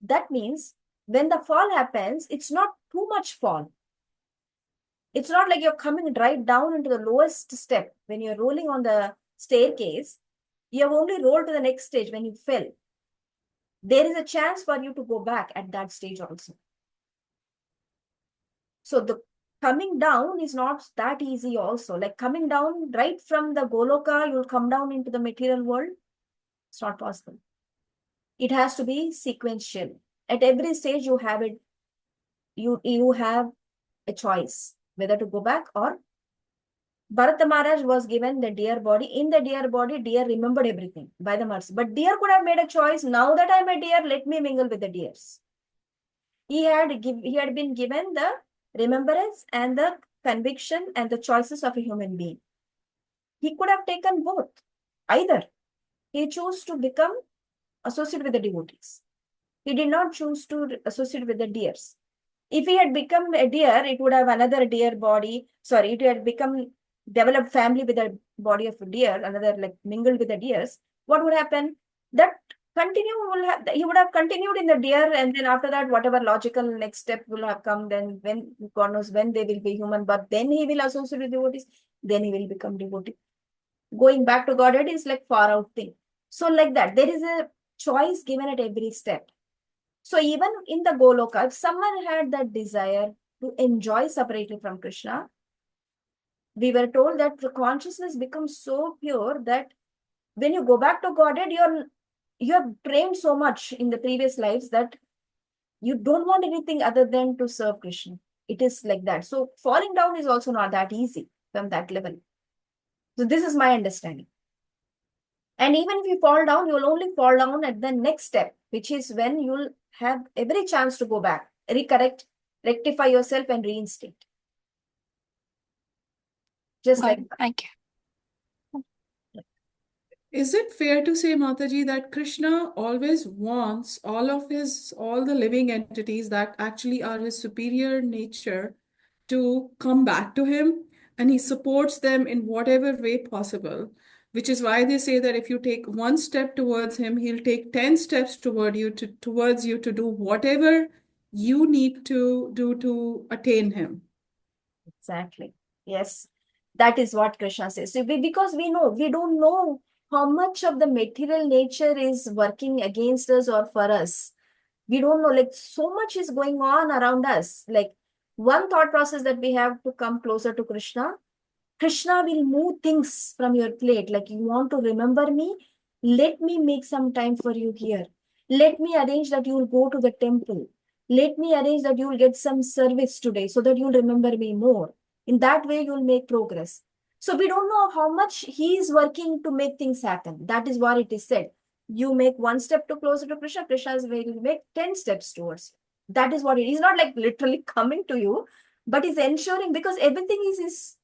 That means when the fall happens, it's not too much fall. It's not like you're coming right down into the lowest step. When you're rolling on the staircase, you have only rolled to the next stage when you fell. There is a chance for you to go back at that stage also. So the coming down is not that easy also. Like coming down right from the Goloka, you'll come down into the material world. It's not possible. It has to be sequential. At every stage you have it. You have a choice whether to go back or Bharata Maharaj was given the deer body. In the deer body, deer remembered everything by the mercy. But deer could have made a choice. Now that I'm a deer, let me mingle with the deers. He had been given the remembrance and the conviction and the choices of a human being. He could have taken both. Either he chose to become associated with the devotees. He did not choose to associate with the deers. If he had become a deer, it would have another deer body. Sorry, it had become developed family with a body of a deer, another like mingled with the deers. What would happen? That he would have continued in the deer, and then after that, whatever logical next step will have come, then when God knows when they will be human, but then he will associate with devotees, then he will become devotee. Going back to Godhead is like far out thing. So like that, there is a choice given at every step. So even in the Goloka, if someone had that desire to enjoy separately from Krishna, we were told that the consciousness becomes so pure that when you go back to Godhead, you have trained so much in the previous lives that you don't want anything other than to serve Krishna. It is like that. So falling down is also not that easy from that level. So this is my understanding. And even if you fall down, you will only fall down at the next step, which is when you'll have every chance to go back, rectify yourself and reinstate. Just like that. Thank you. Is it fair to say, Mataji, that Krishna always wants all the living entities that actually are his superior nature to come back to him, and he supports them in whatever way possible, which is why they say that if you take one step towards him, he'll take 10 steps towards you to do whatever you need to do to attain him. Exactly. Yes. That is what Krishna says. So because we don't know how much of the material nature is working against us or for us. We don't know, like so much is going on around us. Like one thought process that we have to come closer to Krishna. Krishna will move things from your plate. Like you want to remember me, let me make some time for you here. Let me arrange that you will go to the temple. Let me arrange that you will get some service today so that you'll remember me more. In that way, you'll make progress. So we don't know how much he is working to make things happen. That is what it is said. You make one step to closer to Krishna, Krishna will make 10 steps towards you. That is what it is. Not like literally coming to you, but is ensuring, because everything is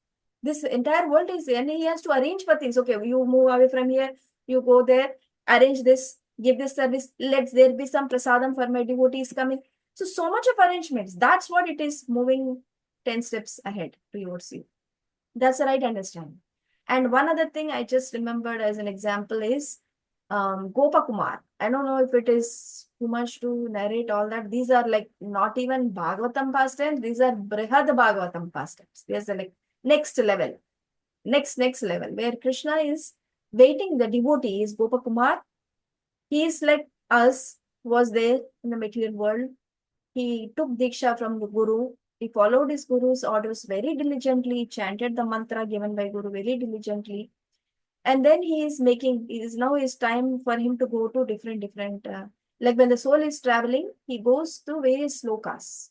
this entire world is, and he has to arrange for things. Okay, you move away from here, you go there, arrange this, give this service, let there be some prasadam for my devotees coming. So much of arrangements. That's what it is, moving 10 steps ahead towards you. That's the right understanding. And one other thing I just remembered as an example is Gopakumar. I don't know if it is too much to narrate all that. These are like not even Bhagavatam pastimes. These are Brihad Bhagavatam pastimes. There's a like next level, next level where Krishna is waiting. The devotee is Gopakumar. He is like us, was there in the material world. He took Diksha from the Guru. He followed his Guru's orders very diligently, chanted the mantra given by Guru very diligently. And then now is time for him to go to different, like when the soul is traveling, he goes to various lokas.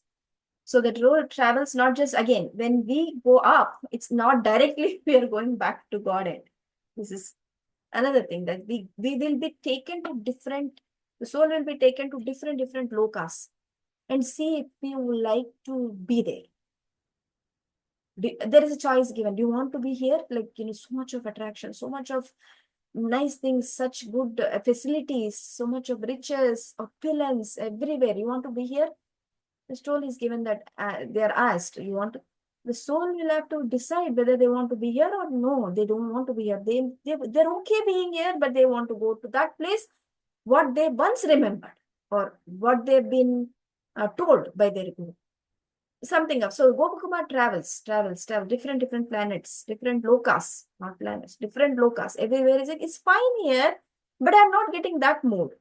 So the road travels not just, again, when we go up, it's not directly we are going back to Godhead. This is another thing, that we will be taken to the soul will be taken to different lokas and see if we would like to be there. There is a choice given. Do you want to be here? Like, so much of attraction, so much of nice things, such good facilities, so much of riches, opulence everywhere. You want to be here? The soul is given that they are asked, the soul will have to decide whether they want to be here or no, they don't want to be here. They're okay being here, but they want to go to that place, what they once remembered or what they've been told by their guru. Something of. So Gopakumar travels, different planets, different lokas, not planets, different lokas. Everywhere is like, it's fine here, but I'm not getting that mood.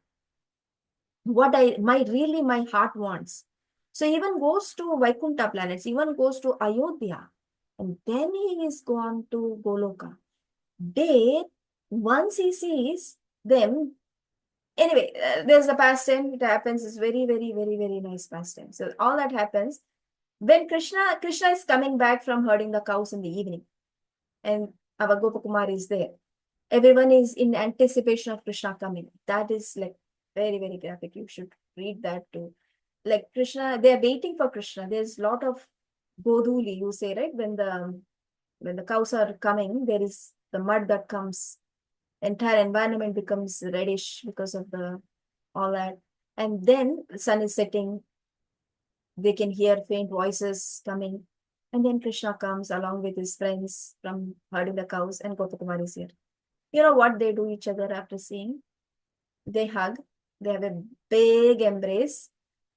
What my heart wants. So even goes to Vaikuntha planets, even goes to Ayodhya, and then he is gone to Goloka. There, once he sees them, anyway, there's the pastime. It happens. It's very, very, very, very nice pastime. So all that happens when Krishna is coming back from herding the cows in the evening, and our Gopakumar is there. Everyone is in anticipation of Krishna coming. That is like very, very graphic. You should read that too. Like Krishna, they are waiting for Krishna. There's a lot of goduli, you say, right? When the cows are coming, there is the mud that comes. Entire environment becomes reddish because of all that. And then the sun is setting. They can hear faint voices coming. And then Krishna comes along with his friends from herding the cows, and Gopakumar is here. You know what they do each other after seeing? They hug. They have a big embrace.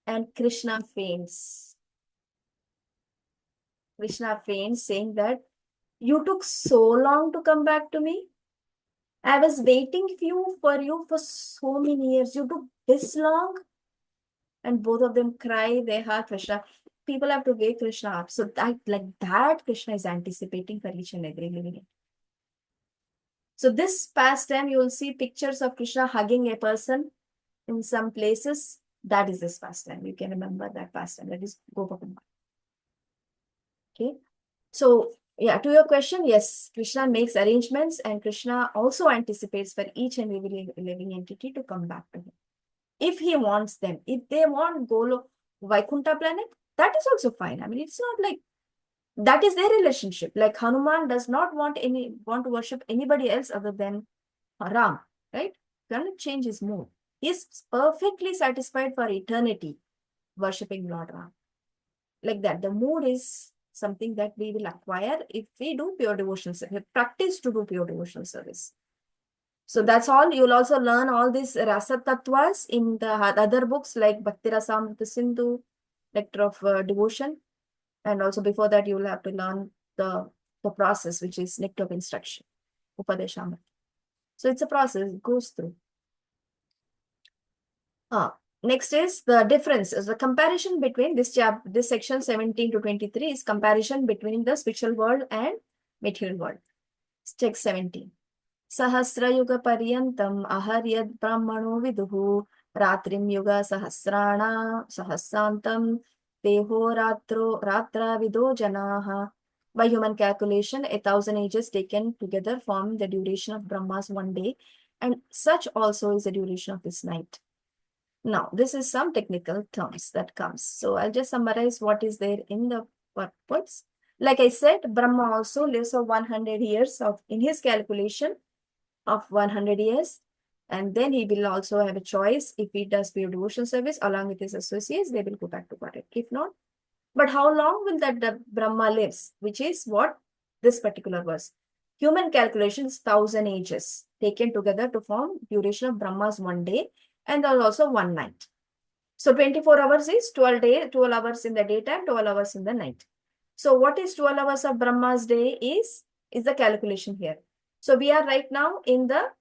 And Krishna faints. Krishna faints, saying that, you took so long to come back to me. I was waiting for you for so many years. You took this long. And both of them cry, they hug Krishna. People have to wake Krishna up. So that Krishna is anticipating for each and every living entity. So this pastime, you will see pictures of Krishna hugging a person in some places. That is this pastime. You can remember that pastime. That is Gopakumar. Okay. So, yeah, to your question, yes, Krishna makes arrangements, and Krishna also anticipates for each and every living entity to come back to him. If he wants them, if they want Vaikuntha planet, that is also fine. I mean, it's not like that is their relationship. Like Hanuman does not want to worship anybody else other than Ram, right? Cannot change his mood. He is perfectly satisfied for eternity worshipping Lord Ram. Like that, the mood is something that we will acquire if we do pure devotional service, practice to do pure devotional service. So that's all. You'll also learn all these rasa tattvas in the other books like Bhakti Rasamrita Sindhu, Nectar of Devotion. And also before that, you will have to learn the process, which is Nectar of Instruction, Upadeshamrita. So it's a process, it goes through. Next is the difference, is the comparison between this section 17 to 23 is comparison between the spiritual world and material world. Text 17. Sahasra yuga paryantam aharyad brahmano viduhu ratrim yuga sahasrantam teho ratra vido janaha. By human calculation, 1,000 ages taken together form the duration of Brahma's one day, and such also is the duration of this night. Now, this is some technical terms that comes. So I'll just summarize what is there in the purports. Like I said, Brahma also lives for 100 years in his calculation of 100 years. And then he will also have a choice. If he does pure devotional service along with his associates, they will go back to Godhead. If not, but how long will that Brahma lives? Which is what this particular verse. Human calculation is 1,000 ages taken together to form duration of Brahma's one day, and there is also one night. So 24 hours is 12 hours in the daytime, 12 hours in the night. So what is 12 hours of Brahma's day is the calculation here. So we are right now in the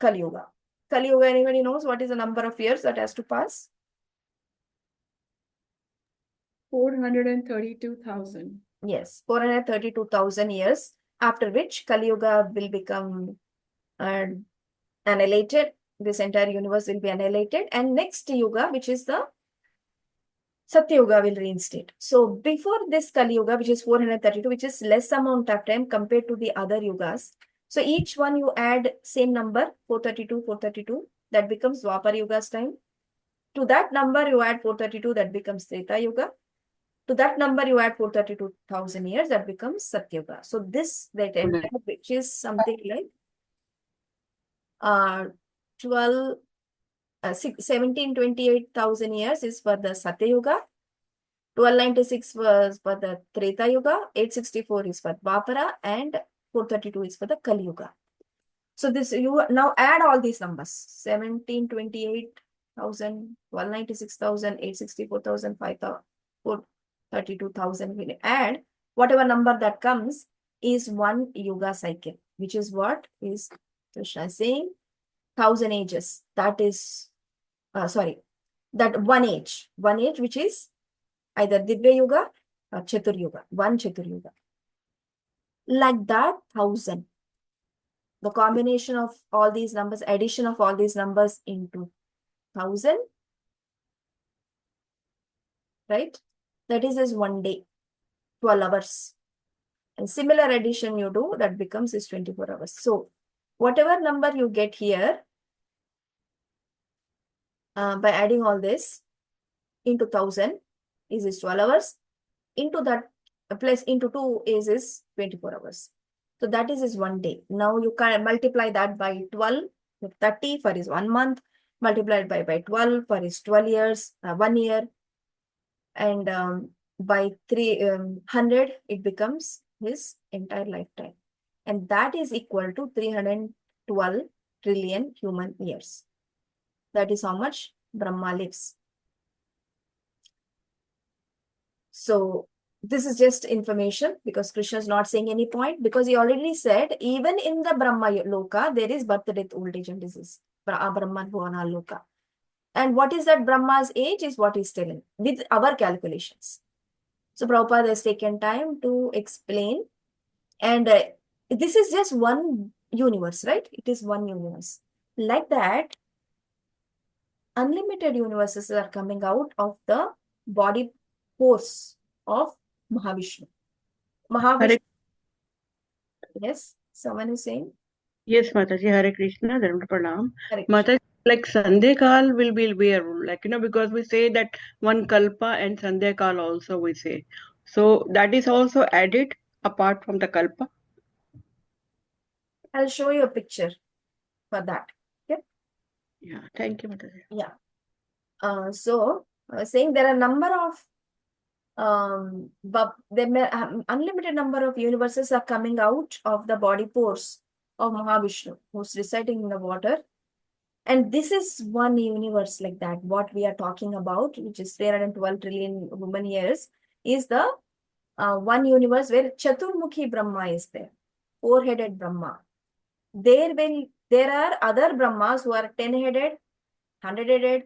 Kali Yuga. Kali Yuga, anybody knows what is the number of years that has to pass? 432,000. Yes, 432,000 years, after which Kali Yuga will become annihilated. This entire universe will be annihilated, and next Yuga, which is the Satya Yuga, will reinstate. So before this Kali Yuga, which is 432, which is less amount of time compared to the other Yugas. So each one you add same number, 432, that becomes Dwapar Yuga's time. To that number you add 432, that becomes Treta Yuga. To that number you add 432,000 years, that becomes Satya Yuga. So that entire, which is something like 1728,000 years is for the Satya Yuga. 1296 was for the Treta Yuga, 864 is for Dwapara, and 432 is for the Kali Yuga. So this, you now add all these numbers: 1728,000, 1296,000, 864,000, 432,000. We add whatever number that comes is one Yuga cycle, which is what is Krishna saying, 1,000 ages. That is, that one age, which is either Divya Yuga or Chatur Yuga, one Chatur Yuga. Like that, 1,000. The combination of all these numbers, addition of all these numbers into 1,000, right? That is one day, 12 hours. And similar addition you do, that becomes is 24 hours. So whatever number you get here, by adding all this into 1,000 is 12 hours, into that plus into 2 is 24 hours. So that is one day. Now you can multiply that by 12, 30 for his 1 month, multiplied by 12 for his 12 years, 1 year, and by 300 it becomes his entire lifetime. And that is equal to 312 trillion human years. That is how much Brahma lives. So this is just information, because Krishna is not saying any point, because he already said even in the Brahma Loka there is birth, death, old age and disease. Brahman Bhuvana Loka. And what is that Brahma's age is what he's telling with our calculations. So Prabhupada has taken time to explain, and this is just one universe, right? It is one universe. Like that, unlimited universes are coming out of the body pores of Mahavishnu. Yes, someone is saying? Yes, Mataji, Hare Krishna, Dharma Pranam. Hare Krishna. Mataji, like Sandhya will be a rule, like, because we say that one Kalpa and Sandhya also we say. So that is also added apart from the Kalpa. I'll show you a picture for that. Okay. Yeah, thank you, Mataji. Yeah. So saying there are a number of unlimited number of universes are coming out of the body pores of Mahavishnu, who's residing in the water. And this is one universe like that. What we are talking about, which is 312 trillion human years, is the one universe where Chaturmukhi Brahma is there, four-headed Brahma. There are other Brahmas who are 10-headed, 100-headed,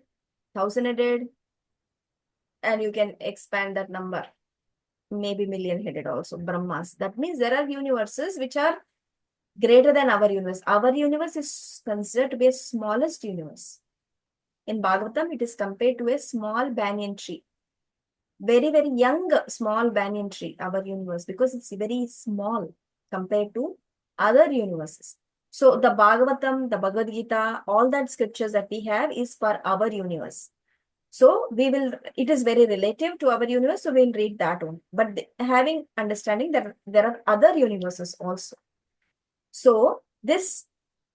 1,000-headed, and you can expand that number, maybe million-headed also, Brahmas. That means there are universes which are greater than our universe. Our universe is considered to be a smallest universe. In Bhagavatam, it is compared to a small banyan tree. Very, very young, small banyan tree, our universe, because it's very small compared to other universes. So the Bhagavatam, the Bhagavad Gita, all that scriptures that we have is for our universe. So it is very relative to our universe, so we'll read that one. But having understanding that there are other universes also. So this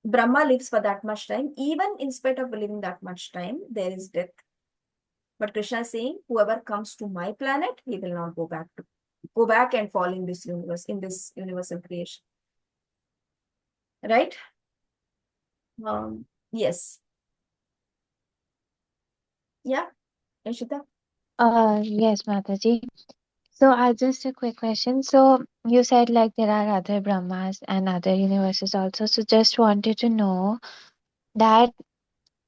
Brahma lives for that much time. Even in spite of living that much time, there is death. But Krishna is saying, whoever comes to my planet, he will not go back to go back and fall in this universe, in this universal creation. Right? Yes. Yeah, Ishita? Yes, Mataji. So, just a quick question. So, you said like there are other Brahmas and other universes also. So, just wanted to know that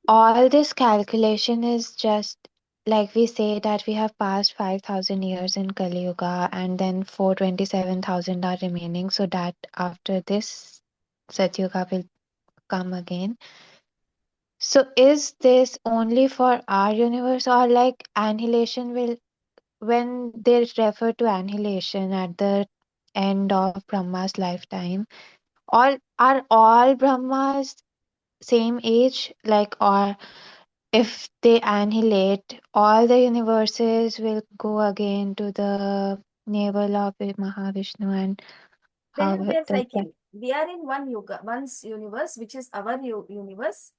all this calculation is just like we say that we have passed 5,000 years in Kali Yuga and then 427,000 are remaining. So, that after this Satyuga will come again. So, is this only for our universe or like annihilation will, when they refer to annihilation at the end of Brahma's lifetime, all Brahmas same age, like, or if they annihilate, all the universes will go again to the navel of Mahavishnu, and They how have their does that? cycle. We are in one universe, which is our universe,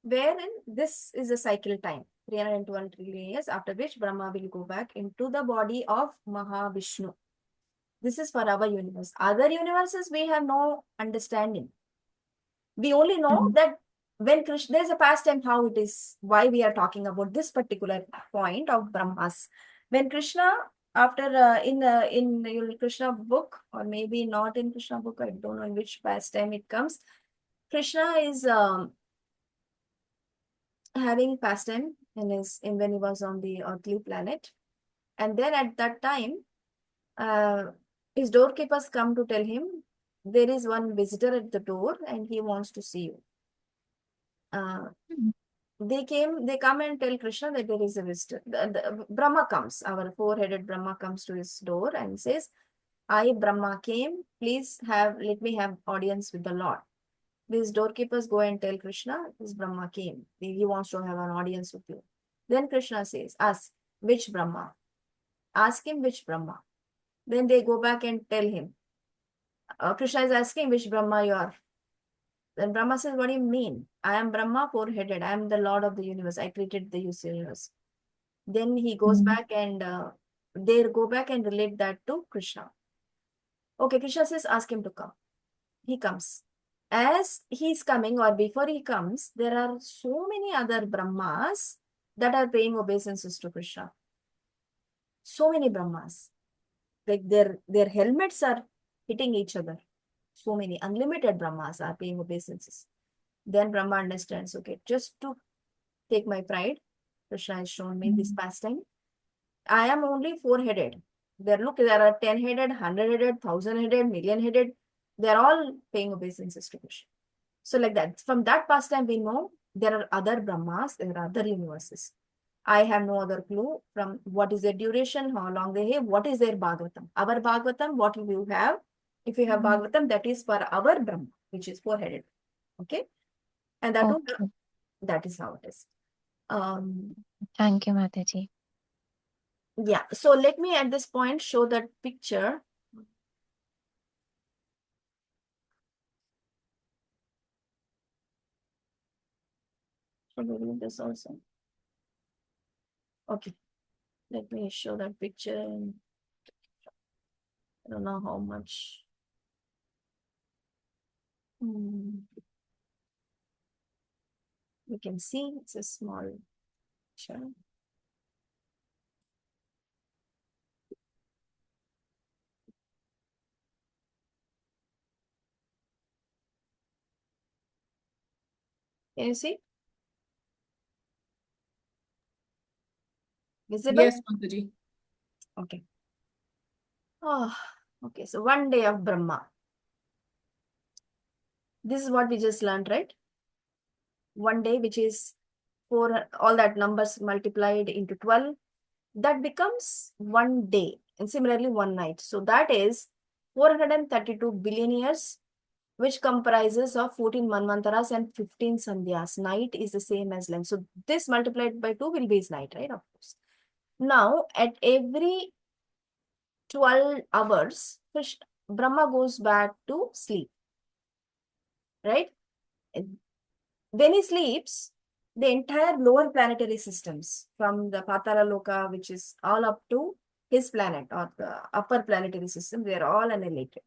wherein this is a cycle time, 301 trillion years, after which Brahma will go back into the body of Mahavishnu. This is for our universe. Other universes, we have no understanding. We only know that when Krishna, there's a past time how it is, why we are talking about this particular point of Brahmas. When Krishna, after in your Krishna book, or maybe not in Krishna book, I don't know in which past time it comes, Krishna is having pastime when he was on the earthly planet, and then at that time, his doorkeepers come to tell him there is one visitor at the door and he wants to see you. They come and tell Krishna that there is a visitor. Brahma comes, our four-headed Brahma comes to his door and says, I, Brahma, came, please let me have audience with the Lord. These doorkeepers go and tell Krishna, this Brahma came. He wants to have an audience with you. Then Krishna says, ask, which Brahma? Ask him which Brahma. Then they go back and tell him. Krishna is asking which Brahma you are. Then Brahma says, what do you mean? I am Brahma, four-headed. I am the Lord of the universe. I created the universe. Then he goes back and they go back and relate that to Krishna. Okay, Krishna says, ask him to come. He comes. As he's coming or before he comes, there are so many other Brahmas that are paying obeisances to Krishna. So many Brahmas. Like their helmets are hitting each other. So many unlimited Brahmas are paying obeisances. Then Brahma understands, okay, just to take my pride, Krishna has shown me this pastime. I am only four-headed. There are 10-headed, 100-headed, 1,000-headed, million-headed. They're all paying obeisances to Krishna. So like that, from that pastime, we know there are other Brahmas, there are other universes. I have no other clue from what is their duration, how long they have, what is their Bhagavatam. Our Bhagavatam, what you have, if you have Bhagavatam, that is for our Brahma, which is four-headed. Okay? And that is how it is. Thank you, Mataji. Yeah, so let me at this point show that picture. Should we do this also? Okay, let me show that picture. I don't know how much. We can see it's a small picture. Can you see? Visible? Yes, Mataji. Okay. Oh, okay. So one day of Brahma. This is what we just learned, right? One day, which is all that numbers multiplied into 12. That becomes one day, and similarly one night. So that is 432 billion years, which comprises of 14 manvantaras and 15 sandhyas. Night is the same as length. So this multiplied by 2 will be his night, right? Of course. Now, at every 12 hours, Brahma goes back to sleep, right? When he sleeps, the entire lower planetary systems from the Patala Loka, which is all up to his planet or the upper planetary system, they are all annihilated.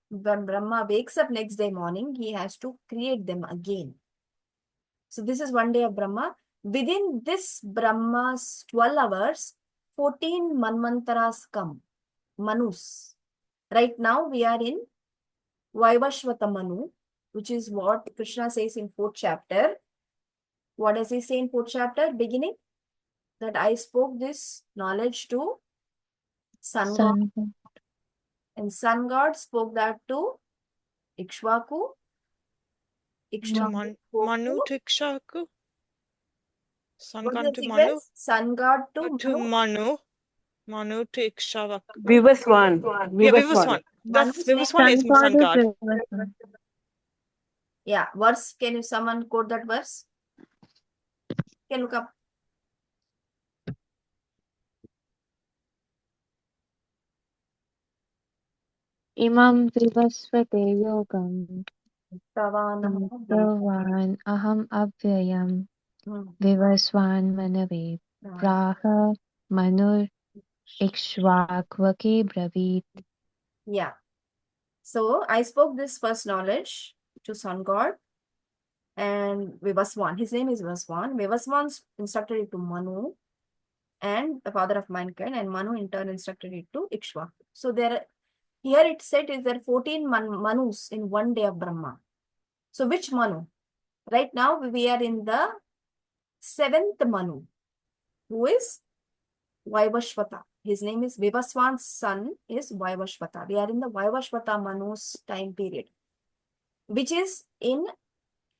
When Brahma wakes up next day morning, he has to create them again. So this is one day of Brahma. Within this Brahma's 12 hours, 14 Manvantaras come, Manus. Right now we are in Vaivashvata Manu, which is what Krishna says in 4th chapter. What does he say in 4th chapter, beginning? That I spoke this knowledge to Sun God, Sun. and Sun God spoke that to Ikshvaku. To Ikshvaku spoke Manu to, to Ikshaku. Sun what God does to he Manu. say? Sun God to To Manu. Manu. Manu to Ikshavaku. Vivaswan. Yeah, Vivaswan. Vivaswan. That's Manu's name. Vivaswan is Sun God Sun is God. Vivaswan. Yeah, verse. Can you someone quote that verse? Can look up. Imam Vivasvate Yogam Pravanam. Bhavan Aham Avyayam Vivaswan Manave Praha Manur Ikshvakvake Bravit. Yeah. So I spoke this first knowledge to Sun God and Vivaswan. His name is Vivaswan. Vivaswan instructed it to Manu and the father of mankind, and Manu in turn instructed it to Ikshvaku. So here it said is there 14 Manus in one day of Brahma. So which Manu? Right now we are in the 7th Manu, who is Vaivashvata. His name is Vivaswan's son is Vaivashvata. We are in the Vaivashvata Manu's time period, which is in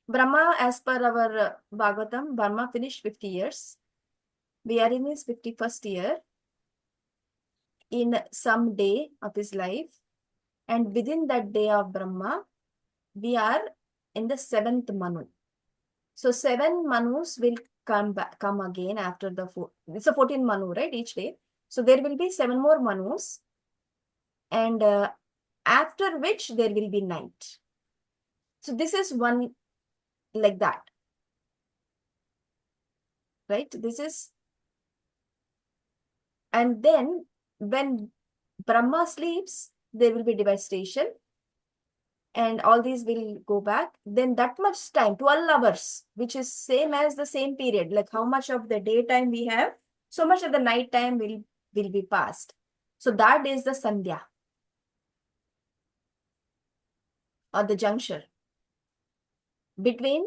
Brahma, as per our Bhagavatam. Brahma finished 50 years. We are in his 51st year in some day of his life. And within that day of Brahma, we are in the 7th Manu. So 7 Manus will come again after the it's a 14 Manu, right, each day. So there will be 7 more Manus, and after which there will be night. So this is one like that, right? This is, and then when Brahma sleeps, there will be devastation, and all these will go back. Then that much time, 12 hours, which is same as the same period, like how much of the daytime we have, so much of the night time will be passed. So that is the Sandhya, or the juncture between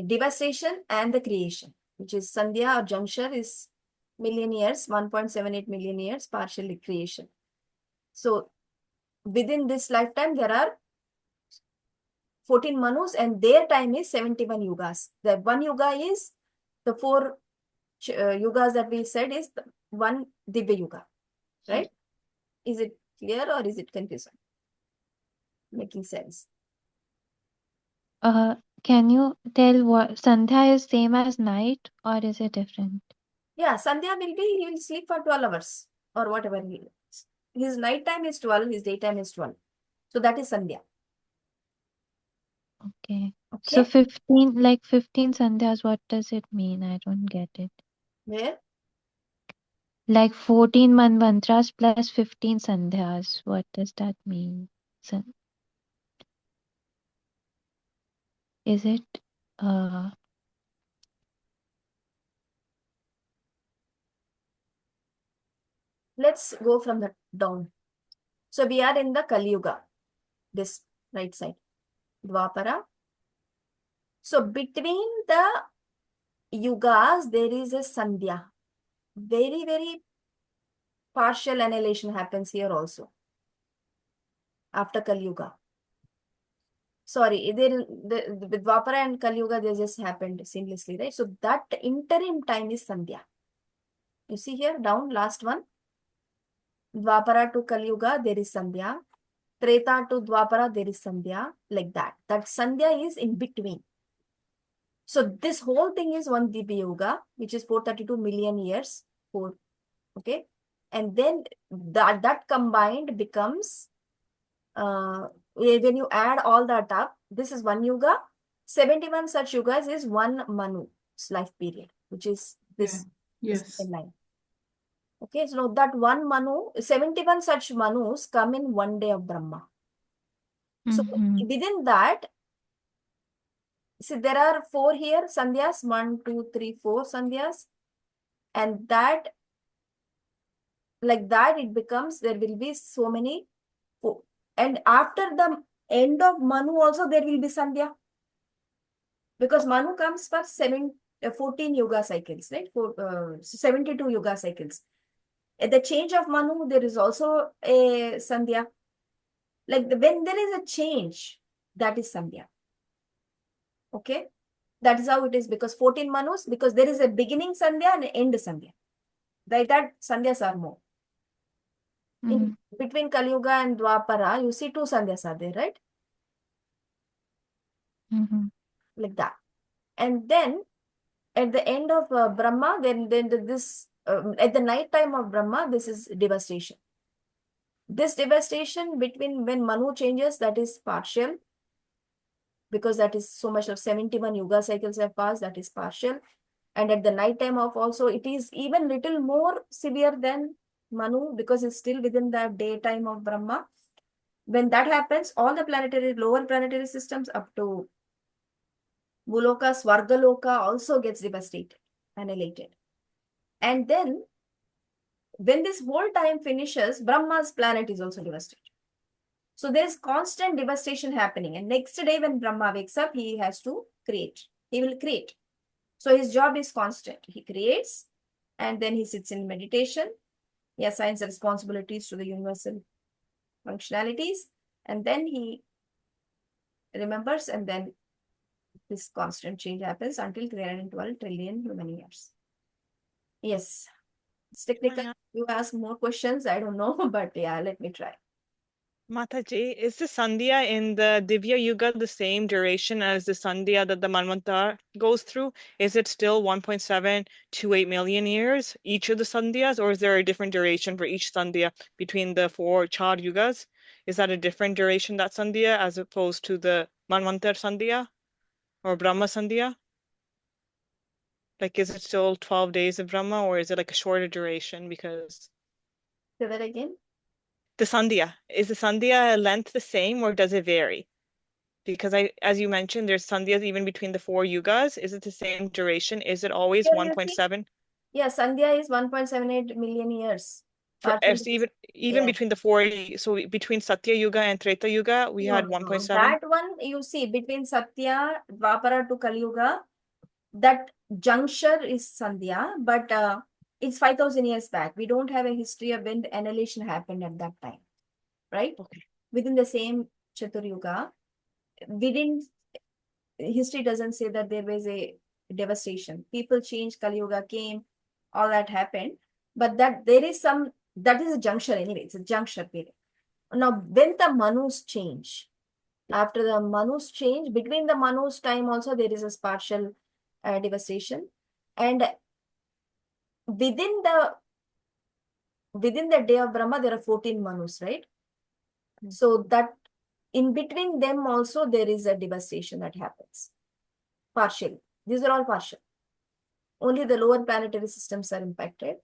devastation and the creation, which is Sandhya or juncture is million years, 1.78 million years, partially creation. So within this lifetime, there are 14 Manus, and their time is 71 yugas. The one yuga is the 4 yugas that we said is the one Divya yuga, right? Is it clear or is it confusing? Making sense? Can you tell what Sandhya is same as night or is it different? Yeah, Sandhya will be, he will sleep for 12 hours or whatever he is. His night time is 12, his daytime is 12. So that is Sandhya. Okay. Okay. So 15, like 15 Sandhyas, what does it mean? I don't get it. Where? Like 14 Manvantras plus 15 Sandhyas. What does that mean? So, is it Let's go from the down. So we are in the Kali Yuga, this right side, Dwapara. So between the yugas, there is a Sandhya. Very, very partial annihilation happens here also. After Kali Yuga. Sorry, the Dwapara and Kali Yuga, they just happened seamlessly, right? So that interim time is Sandhya. You see here, down, last one. Dwapara to Kali Yuga, there is Sandhya. Treta to Dwapara, there is Sandhya. Like that. That Sandhya is in between. So this whole thing is one Divya Yuga, which is 432 million years. Okay. And then that combined becomes, when you add all that up, this is one Yuga. 71 such yugas is one Manu's life period, which is this Yes. line. Okay, so now that one Manu, 71 such Manus come in one day of Brahma. So within that, see, there are 4 here, Sandhyas, 1, 2, 3, 4 Sandhyas. And that, like that, it becomes, there will be so many. And after the end of Manu also, there will be Sandhya. Because Manu comes for 14 yoga cycles, right? 72 yoga cycles. At the change of Manu, there is also a Sandhya. Like when there is a change, that is Sandhya. Okay? That is how it is, because 14 Manus, because there is a beginning Sandhya and an end Sandhya. Like that, Sandhyas are more. In between Kali Yuga and Dwapara, you see 2 Sandhyas are there, right? Like that. And then at the end of Brahma, then this at the night time of Brahma, this is devastation. This devastation between when Manu changes, that is partial, because that is so much of 71 yuga cycles have passed, that is partial. And at the night time of also, it is even little more severe than Manu, because it's still within the daytime of Brahma. When that happens, all the lower planetary systems up to Buloka, Swargaloka also gets devastated, annihilated. And then, when this whole time finishes, Brahma's planet is also devastated. So there's constant devastation happening. And next day when Brahma wakes up, he has to create. He will create. So his job is constant. He creates, and then he sits in meditation. He assigns responsibilities to the universal functionalities, and then he remembers, and then this constant change happens until 312 trillion human years. Yes. It's technical. You ask more questions, I don't know, but yeah, let me try. Mataji, is the Sandhya in the Divya Yuga the same duration as the Sandhya that the Manvantara goes through? Is it still 1.728 million years, each of the Sandhyas, or is there a different duration for each Sandhya between the 4 Char Yugas? Is that a different duration, that Sandhya, as opposed to the Manvantara Sandhya or Brahma Sandhya? Like, is it still 12 days of Brahma, or is it like a shorter duration? Because say that again. The Sandhya, is the Sandhya length the same, or does it vary? Because as you mentioned, there's Sandhyas even between the 4 yugas. Is it the same duration? Is it always 1.7? Yeah, Sandhya is 1.78 million years. So even between the 4, so between Satya Yuga and Treta Yuga, we had 1.7. That one, you see, between Satya, Dwapara to Kali Yuga, that juncture is Sandhya, but it's 5,000 years back. We don't have a history of when the annihilation happened at that time, right? Okay. Within the same Chatur Yuga, history doesn't say that there was a devastation. People changed, Kali Yuga came, all that happened. But that is a juncture anyway. It's a juncture period. Now, when the Manus change, after the Manus change, between the Manus time also there is a partial devastation. And within the day of Brahma, there are 14 Manus, right? So that in between them also there is a devastation that happens. Partially. These are all partial. Only the lower planetary systems are impacted.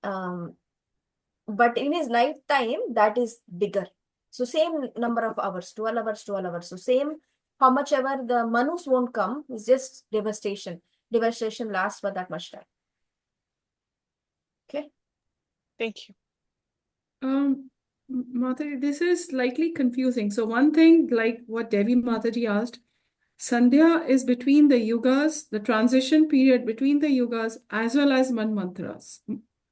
But in his lifetime, that is bigger. So same number of hours, 12 hours, 12 hours. So same, how much ever the Manus won't come, is just devastation. Devastation lasts for that much time. Okay. Thank you. Mataji, this is slightly confusing. So one thing, like what Devi Mataji asked, Sandhya is between the yugas, the transition period between the yugas, as well as manvantras,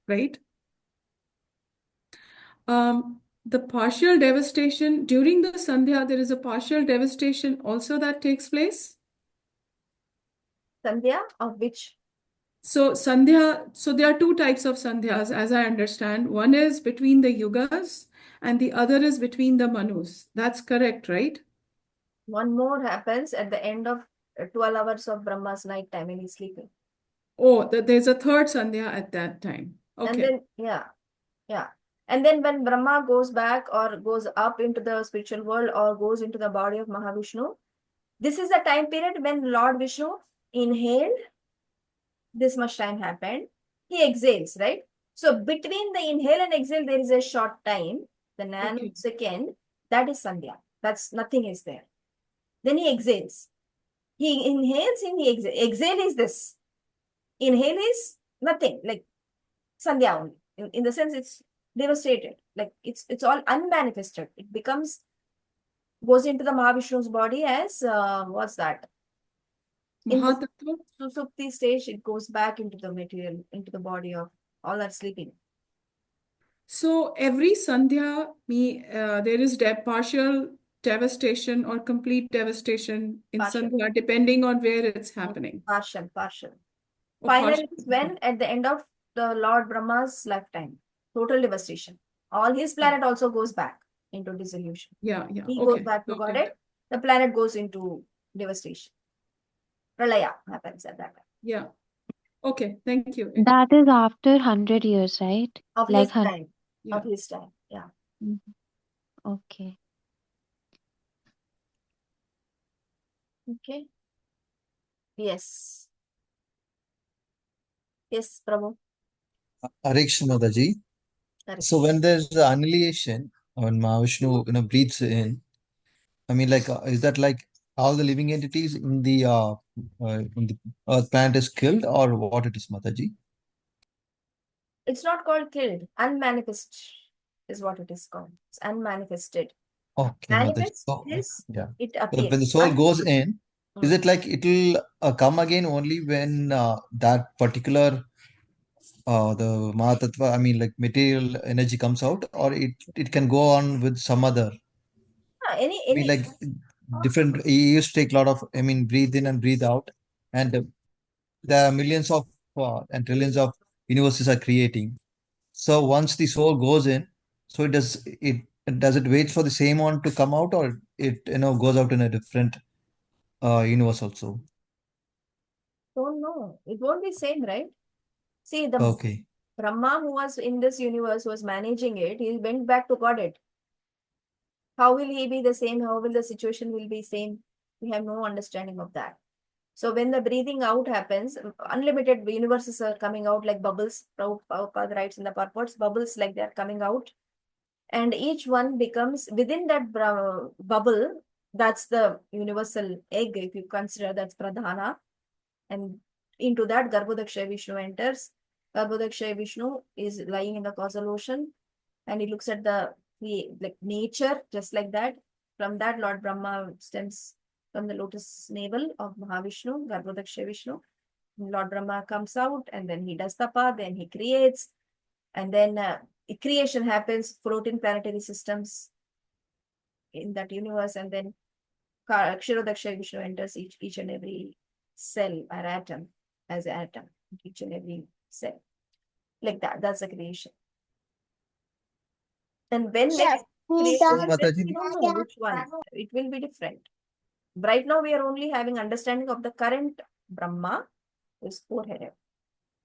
right? The partial devastation during the Sandhya, there is a partial devastation also that takes place. Sandhya of which? So Sandhya, so there are 2 types of Sandhyas, as I understand. One is between the yugas, and the other is between the Manus. That's correct, right? One more happens at the end of 12 hours of Brahma's night time when he's sleeping. Oh, there's a third Sandhya at that time. Okay. And then, yeah. And then when Brahma goes back or goes up into the spiritual world or goes into the body of Mahavishnu, this is the time period when Lord Vishnu inhaled, this much time happened. He exhales, right? So between the inhale and exhale, there is a short time, the Okay. nanosecond, that is Sandhya. That's nothing is there. Then he exhales. He inhales and he exhales. Exhale is this. Inhale is nothing, like Sandhya only. In the sense it's devastated. Like it's all unmanifested. It goes into the Mahavishnu's body as what's that? In the Mahatattva? Susupti stage, it goes back into the material, into the body of all that sleeping. So every Sandhya, there is partial devastation or complete devastation in Partial. Sandhya, depending on where it's happening. Partial. Or Finally, partial. it's when at the end of the Lord Brahma's lifetime, total devastation. All his planet also goes back into dissolution. Yeah. He Okay. goes back to Okay. Godhead. The planet goes into devastation. Pralaya happens at that time. Yeah. Okay. Thank you. That is after 100 years, right? Of Like his time. Yeah. Of his time. Yeah. Mhm. Okay. Okay. Yes. Yes, Prabhu. Hare Krishna Mataji. Correct. So when there's the annihilation, when Mahavishnu breathes in, I mean, like, is that like all the living entities in the Earth planet is killed, or what it is, Mataji? It's not called killed. Unmanifest is what it is called. It's unmanifested. Okay, Mataji. Manifest So, is yeah. it So when the appears. soul goes in, is Mm. it like it'll come again only when that particular the Mahatattva, I mean, like material energy comes out, or it can go on with some other? I mean, Any like different. You used to take a lot of, I mean, breathe in and breathe out, and there are millions of and trillions of universes are creating. So once the soul goes in, so does it wait for the same one to come out, or it goes out in a different universe also? don't know. It won't be same, right? See, the Okay. Brahma who was in this universe was managing it. He went back to Godhead. How will he be the same? How will the situation will be same? We have no understanding of that. So when the breathing out happens, unlimited universes are coming out like bubbles. Prabhupada writes in the purports, bubbles like they're coming out. And each one becomes within that bubble, that's the universal egg, if you consider that's Pradhana. And into that, Garbhodakshay Vishnu enters. Garbhodakshay Vishnu is lying in the causal ocean and he looks at the like nature, just like that. From that, Lord Brahma stems from the lotus navel of Mahavishnu, Garbhodakshay Vishnu. Lord Brahma comes out and then he does tapa, then he creates, and then creation happens, floating planetary systems in that universe, and then Kshirodakshay Vishnu enters each and every cell or atom as an atom, each and every cell. Like that, that's the creation. And when next creation happens, we don't know which one. It will be different. Right now, we are only having understanding of the current Brahma, who is four-headed.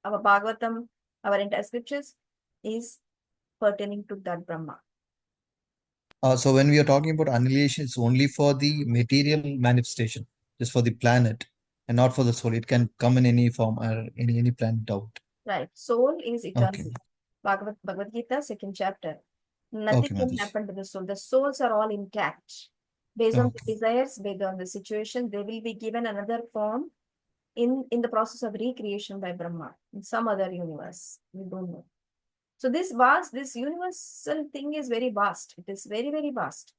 Our Bhagavatam, our entire scriptures is pertaining to that Brahma. So when we are talking about annihilation, it's only for the material manifestation, just for the planet, and not for the soul. It can come in any form or any planet out. Right. Soul is eternal. Okay. Bhagavad Gita, 2nd chapter. Nothing Okay, can Mataji. happen to the soul. The souls are all intact. Based on the Okay. desires, based on the situation, they will be given another form in the process of recreation by Brahma in some other universe. We don't know. So this universal thing is very vast. It is very, very vast.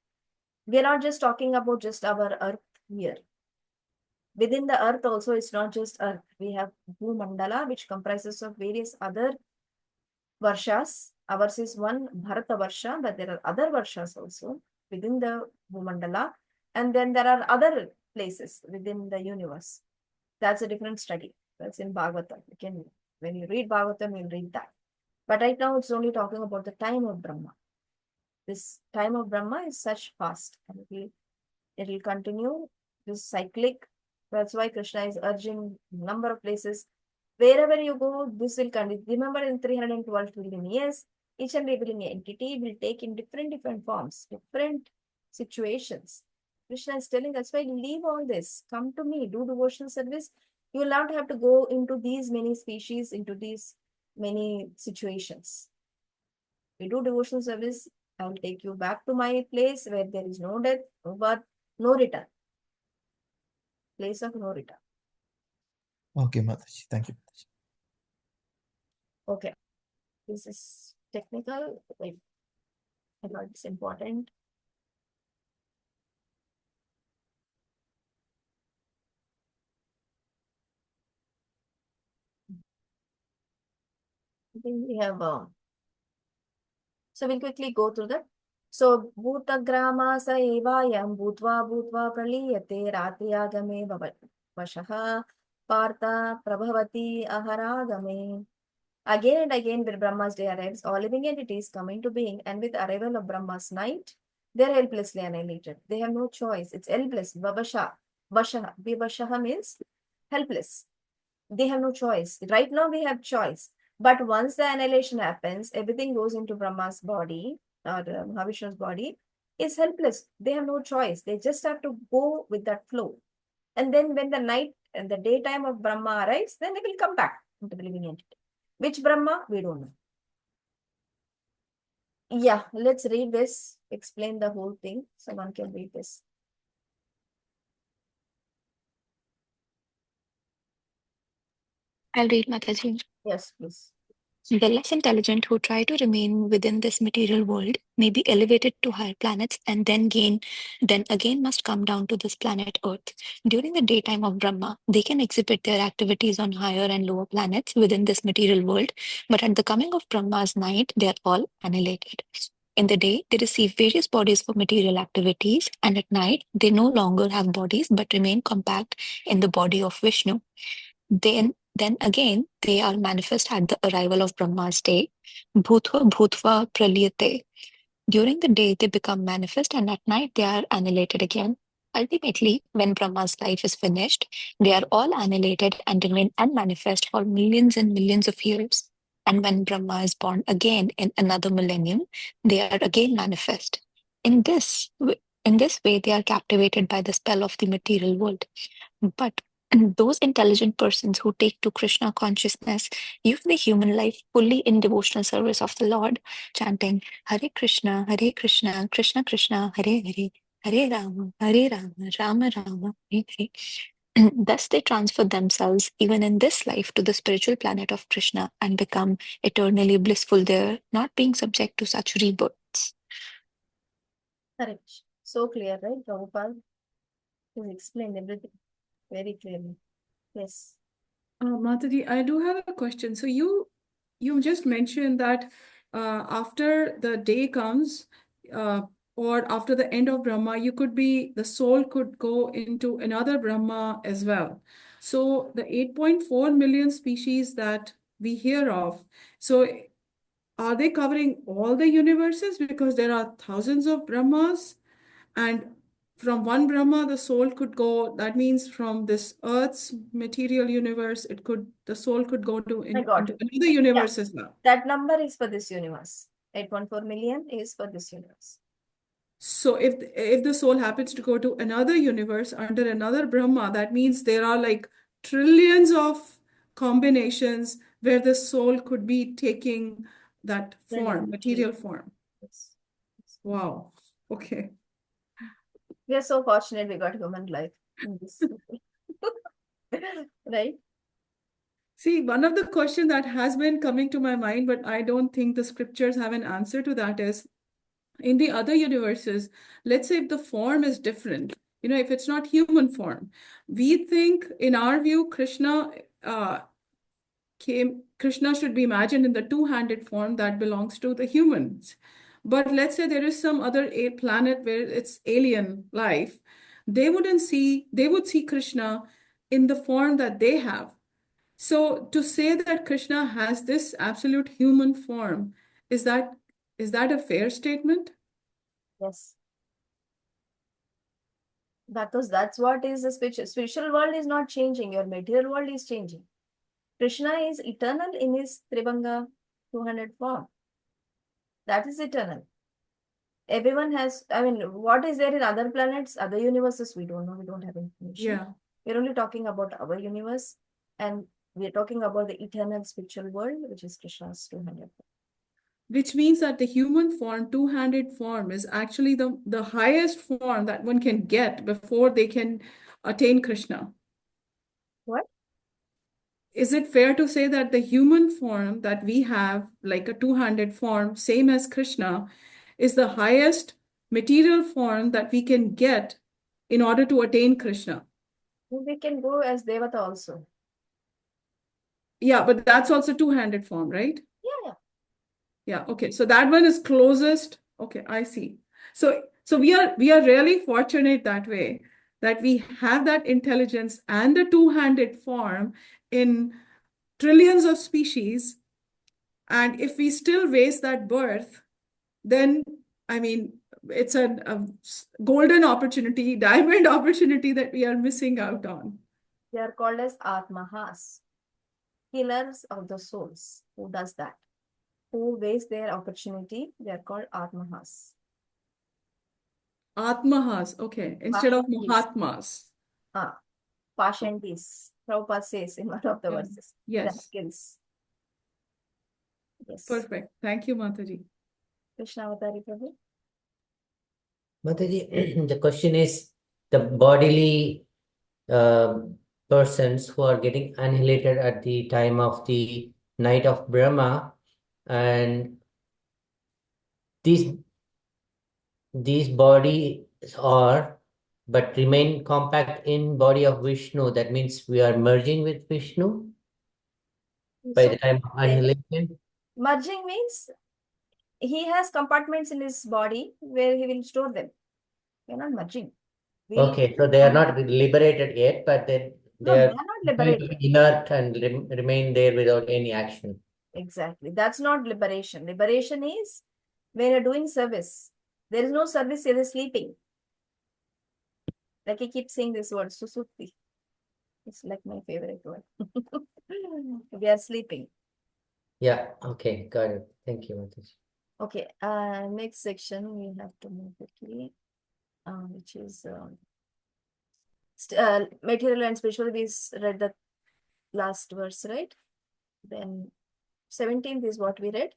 We are not just talking about just our earth here. Within the earth also, it's not just earth. We have Bhumandala, which comprises of various other Varshas. Ours is one Bharata Varsha, but there are other Varshas also within the Bhumandala. And then there are other places within the universe. That's a different study. That's in Bhagavatam. When you read Bhagavatam, you'll read that. But right now, it's only talking about the time of Brahma. This time of Brahma is such fast. And it will continue this cyclic. That's why Krishna is urging number of places. Wherever you go, this will continue. Remember, in 312 trillion years, each and every entity will take in different forms, different situations. Krishna is telling, that's why leave all this. Come to me, do devotional service. You will not have to go into these many species, into these many situations. We do devotional service, I will take you back to my place where there is no death, no birth, no return. Place of no return. Okay, Mataji. Thank you. Mataji. Okay. This is technical. Wait, I thought it's important. I think we have, so we'll quickly go through that. So, Bhutagrama sa evayam bhutva bhutva praliyate ratyagame vashaha partha prabhavati aharagame. Again and again, when Brahma's day arrives, all living entities come into being, and with arrival of Brahma's night, they are helplessly annihilated. They have no choice. It's helpless. Vavasha. Vashaha. Vivashaha means helpless. They have no choice. Right now, we have choice. But once the annihilation happens, everything goes into Brahma's body, or Mahavishnu's body, is helpless. They have no choice. They just have to go with that flow. And then when the night and the daytime of Brahma arrives, then they will come back into the living entity. Which Brahma? We don't know. Yeah, let's read this, explain the whole thing. Someone can read this. I'll read, Mataji. Yes, please. The less intelligent who try to remain within this material world may be elevated to higher planets and then again must come down to this planet Earth. During the daytime of Brahma, they can exhibit their activities on higher and lower planets within this material world, but at the coming of Brahma's night, they are all annihilated. In the day, they receive various bodies for material activities, and at night, they no longer have bodies but remain compact in the body of Vishnu. Then again, they are manifest at the arrival of Brahma's day, Bhutva Bhutva Praliyate. During the day, they become manifest, and at night, they are annihilated again. Ultimately, when Brahma's life is finished, they are all annihilated and remain unmanifest for millions and millions of years. And when Brahma is born again in another millennium, they are again manifest. In this, in this way, they are captivated by the spell of the material world. But those intelligent persons who take to Krishna consciousness use the human life fully in devotional service of the Lord, chanting Hare Krishna, Krishna Krishna, Hare Hare, Hare Rama, Rama Rama, Hare Hare. Thus, they transfer themselves, even in this life, to the spiritual planet of Krishna and become eternally blissful there, not being subject to such rebirths. Correct. So clear, right? Prabhupada has explained everything very clearly. Yes. Mataji, I do have a question. So you just mentioned that after the day comes, or after the end of Brahma, the soul could go into another Brahma as well. So the 8.4 million species that we hear of, so are they covering all the universes? Because there are thousands of Brahmas, and from one Brahma, the soul could go, that means from this Earth's material universe, the soul could go to I got into it. another universe as well. That number is for this universe. 8.4 million is for this universe. So if the soul happens to go to another universe under another Brahma, that means there are like trillions of combinations where the soul could be taking that form, material form. Yes. Wow. Okay. We are so fortunate we got human life in this. Right? See, one of the questions that has been coming to my mind, but I don't think the scriptures have an answer to that, is in the other universes, let's say if the form is different, if it's not human form, we think in our view, Krishna should be imagined in the two-handed form that belongs to the humans. But let's say there is some other planet where it's alien life, they would see Krishna in the form that they have. So to say that Krishna has this absolute human form, is that a fair statement? Yes. That's what is the spiritual world is not changing. Your material world is changing. Krishna is eternal in his Trivanga 200 form. That is eternal. Everyone has, what is there in other planets, other universes? We don't know. We don't have information. Yeah. We're only talking about our universe. And We are talking about the eternal spiritual world, which is Krishna's 200. Which means that the human form, two-handed form, is actually the highest form that one can get before they can attain Krishna. What? Is it fair to say that the human form that we have, like a two-handed form, same as Krishna, is the highest material form that we can get in order to attain Krishna? We can go as Devata also. Yeah, but that's also two-handed form, right? Yeah. Yeah, okay. So that one is closest. Okay, I see. So we are really fortunate that way, that we have that intelligence and the two-handed form in trillions of species. And if we still waste that birth, then I mean it's a golden opportunity, diamond opportunity that we are missing out on. They are called as Atmahas, healers of the souls. Who does that? Who waste their opportunity? They are called Atmahas. Atmahas, okay, instead of Pashantis. Mahatmas. Pashantis. Prabhupada says in one of the Yeah. verses. Yes. Rascals. Yes. Perfect. Thank you, Mataji. Krishna Avatari Prabhu. Mataji, the question is the bodily persons who are getting annihilated at the time of the night of Brahma, and these bodies are but remain compact in body of Vishnu. That means we are merging with Vishnu by the time of annihilation. Merging means he has compartments in his body where he will store them. We are not merging. Okay, so they are not liberated yet, but they they are are not going to liberated. be inert and remain there without any action. Exactly. That's not liberation. Liberation is when you're doing service. There is no service, you're sleeping. Like I keep saying this word, Susuti. It's like my favorite word. We are sleeping. Yeah, okay, got it. Thank you, Mataji. Okay, next section we have to move quickly, which is material and spiritual. We read the last verse, right? Then 17th is what we read.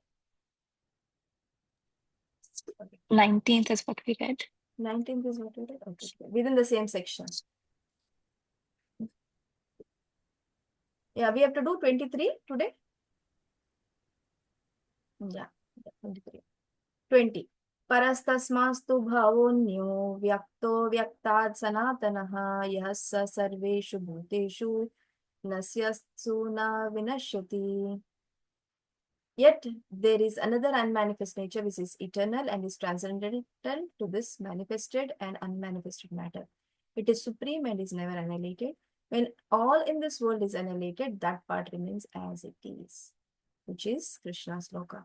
19th is what we read. 19th is what we read. Okay, within the same section. Yeah, we have to do 23 today. Yeah, 23. 20. Parastasmastu bhavonyo vyakto vyaktat sanatanaha yahassa sarveshu bhuteshu nasyatsu na vinashyati. Yet there is another unmanifest nature which is eternal and is transcendental to this manifested and unmanifested matter. It is supreme and is never annihilated. When all in this world is annihilated, that part remains as it is, which is Krishna's loka.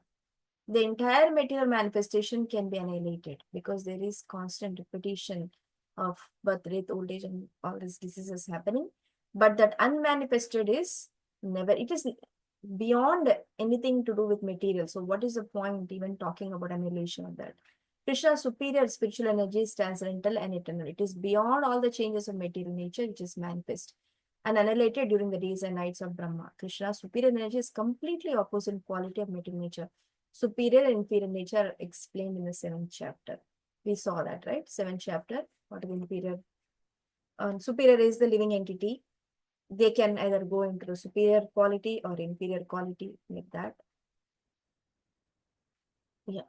The entire material manifestation can be annihilated because there is constant repetition of birth, death, old age, and all these diseases happening. But that unmanifested is never, it is beyond anything to do with material. So what is the point even talking about annihilation of that? Krishna's superior spiritual energy is transcendental and eternal. It is beyond all the changes of material nature, which is manifest and annihilated during the days and nights of Brahma. Krishna's superior energy is completely opposite quality of material nature. Superior and inferior nature are explained in the 7th chapter. We saw that, right? 7th chapter. What is inferior? Superior is the living entity. They can either go into the superior quality or inferior quality, like that. Yeah.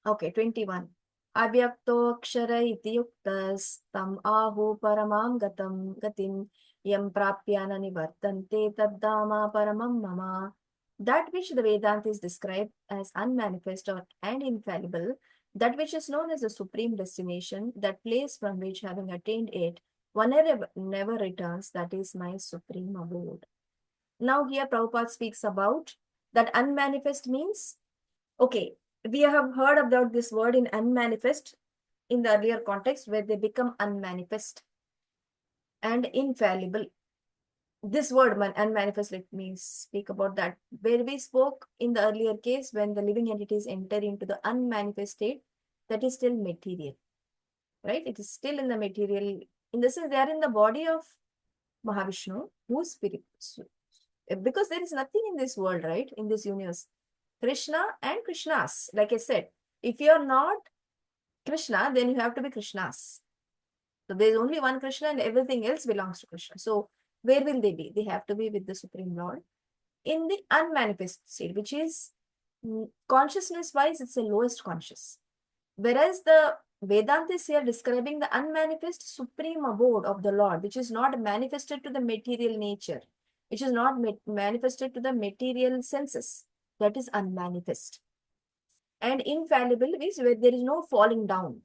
Okay, 21. Avyakto akshara iti yuktas tam ahu paramam gatim yam prapyana nivartante taddama paramam mama. That which the Vedantis describe as unmanifest and infallible, that which is known as the supreme destination, that place from which, having attained it, one never returns, that is my supreme abode. Now here Prabhupada speaks about that unmanifest means, okay, we have heard about this word in unmanifest in the earlier context where they become unmanifest and infallible. This word unmanifest, let me speak about that. Where we spoke in the earlier case, when the living entities enter into the unmanifest state, that is still material, right? It is still in the material, in the sense they are in the body of Mahavishnu, who's spirit. Because there is nothing in this world, right? In this universe. Krishna and Krishnas. Like I said, if you're not Krishna, then you have to be Krishnas. So there's only one Krishna and everything else belongs to Krishna. So where will they be? They have to be with the Supreme Lord in the unmanifest state, which is consciousness-wise, it's the lowest conscious. Whereas the Vedanta is here describing the unmanifest supreme abode of the Lord, which is not manifested to the material nature, which is not manifested to the material senses. That is unmanifest. And infallible means where there is no falling down.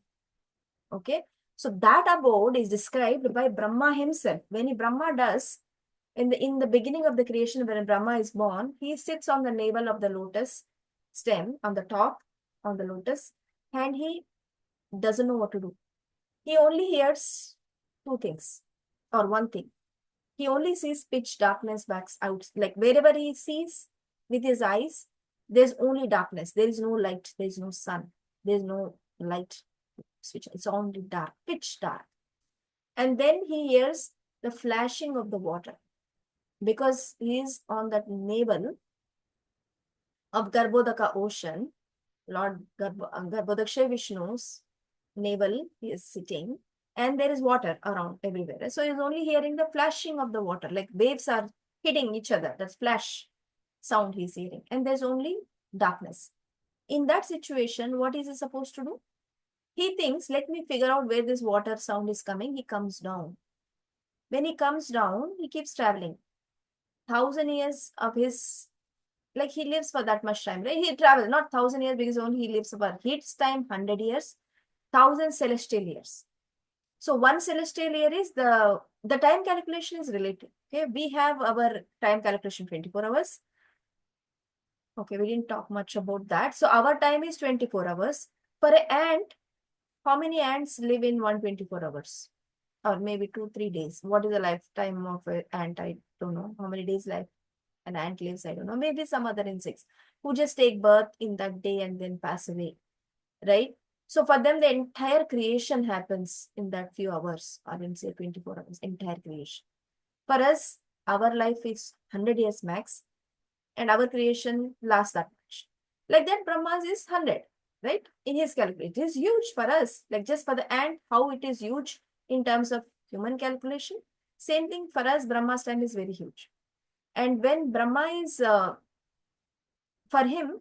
Okay. So that abode is described by Brahma himself. When Brahma does, in the beginning of the creation, when Brahma is born, he sits on the navel of the lotus stem, on the top, on the lotus, and he doesn't know what to do. He only hears two things, or one thing. He only sees pitch darkness backs out. Like wherever he sees with his eyes, there's only darkness. There is no light. There is no sun. There is no light switch. It's only dark, pitch dark. And then he hears the flashing of the water. Because he is on that navel of Garbhodaka ocean, Lord Garbhodaksha Vishnu's navel, he is sitting, and there is water around everywhere. So he is only hearing the flashing of the water, like waves are hitting each other. That flash sound he is hearing. And there's only darkness. In that situation, what is he supposed to do? He thinks, let me figure out where this water sound is coming. He comes down. When he comes down, he keeps traveling. 1,000 years of his, like he lives for that much time, right? He travels, not 1,000 years because only he lives for his time, 100 years, 1,000 celestial years. So one celestial year is the time calculation is related. Okay, we have our time calculation 24 hours. Okay, we didn't talk much about that. So our time is 24 hours. For an ant, how many ants live in 124 hours? Or maybe 2-3 days. What is the lifetime of an ant? I don't know. How many days life an ant lives? I don't know. Maybe some other insects who just take birth in that day and then pass away, right? So for them, the entire creation happens in that few hours, or in say 24 hours, entire creation. For us, our life is 100 years max, and our creation lasts that much. Like that, Brahma's is 100, right? In his calculation, it is huge for us. Like just for the ant, how it is huge in terms of human calculation. Same thing for us, Brahma's time is very huge. And when Brahma is, for him,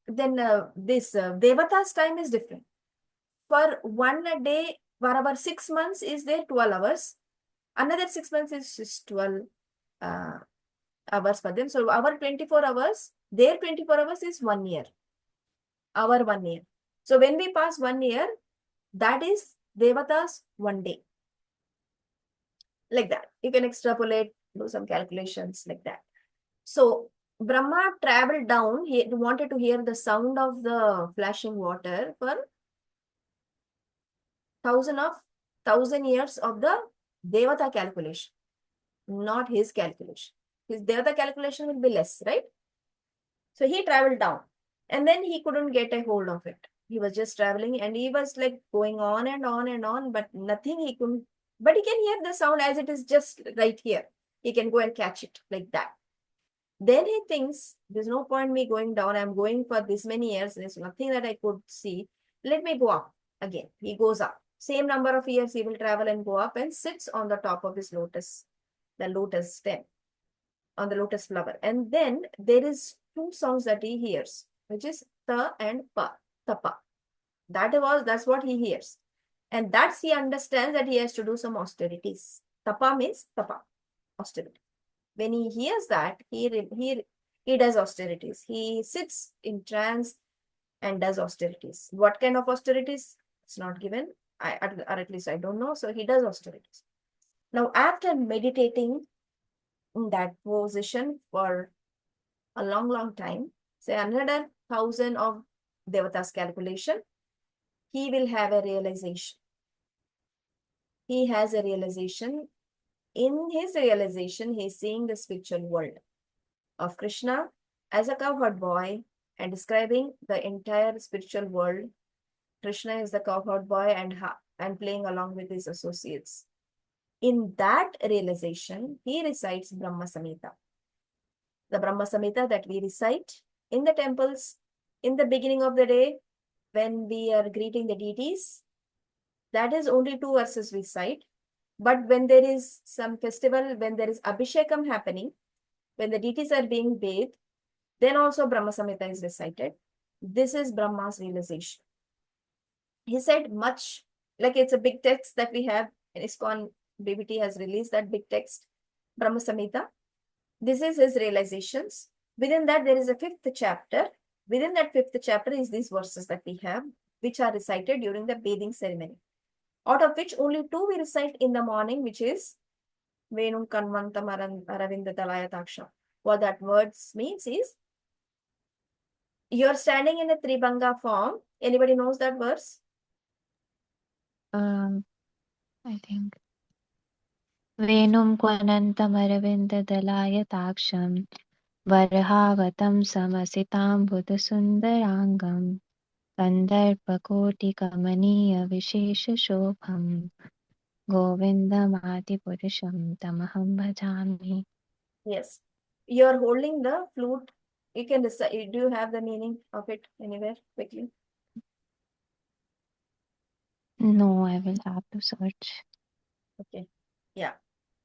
then this Devata's time is different. For one day, for our 6 months is there 12 hours. Another 6 months is just 12 hours for them. So our 24 hours, their 24 hours is 1 year. Our 1 year. So when we pass 1 year, that is Devata's 1 day. Like that. You can extrapolate, do some calculations like that. So Brahma traveled down. He wanted to hear the sound of the flashing water for 1,000 years of the Devata calculation, not his calculation. His Devata calculation will be less, right? So he traveled down, and then he couldn't get a hold of it. He was just traveling, and he was like going on and on and on, but nothing he couldn't. But he can hear the sound as it is just right here. He can go and catch it like that. Then he thinks, there's no point me going down. I'm going for this many years. There's nothing that I could see. Let me go up again. He goes up. Same number of years he will travel and go up and sits on the top of his lotus, the lotus stem, on the lotus flower. And then there is 2 sounds that he hears, which is ta and pa, tapa. That's what he hears. And that's he understands that he has to do some austerities. Tapa means tapa, austerity. When he hears that, he does austerities. He sits in trance and does austerities. What kind of austerities? It's not given, or at least I don't know. So he does austerities. Now, after meditating in that position for a long, long time, say another 1,000 of Devata's calculation, he will have a realization. He has a realization. In his realization, he is seeing the spiritual world of Krishna as a cowherd boy and describing the entire spiritual world. Krishna is the cowherd boy and playing along with his associates. In that realization, he recites Brahma Samhita. The Brahma Samhita that we recite in the temples in the beginning of the day when we are greeting the deities, that is only 2 verses we cite. But when there is some festival, when there is Abhishekam happening, when the deities are being bathed, then also Brahma Samhita is recited. This is Brahma's realization. He said much, like it's a big text that we have, and ISKCON BBT has released that big text, Brahma Samhita. This is his realizations. Within that, there is a 5th chapter. Within that 5th chapter is these verses that we have, which are recited during the bathing ceremony. Out of which only 2 we recite in the morning, which is Venum Kanvantam Aravinda Talayataksha. What that words means is, you're standing in a Tribhanga form. Anybody knows that verse? I think Venum Kwanantamaravinda Varhavatam Samasitam Buddhasundarangam Kandarpakoti Kamaniya Vishesha Shobham Govindamati Purusham Tamaham Bhajami. Yes. You're holding the flute. You can decide. Do you have the meaning of it anywhere quickly? No, I will have to search. Okay. Yeah.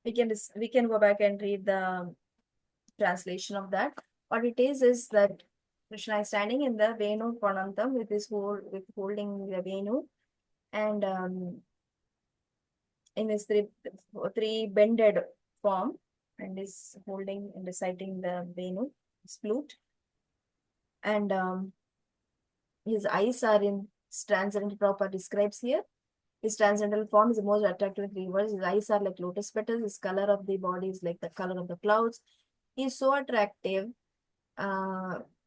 We can go back and read the translation of that. What it is that Krishna is standing in the Venu Pranantam with holding the Venu, and in his three bended form, and is holding and reciting the Venu, his flute, and his eyes are in transcendental. Prabhupada describes here. His transcendental form is the most attractive in 3 words. His eyes are like lotus petals. His color of the body is like the color of the clouds. He is so attractive.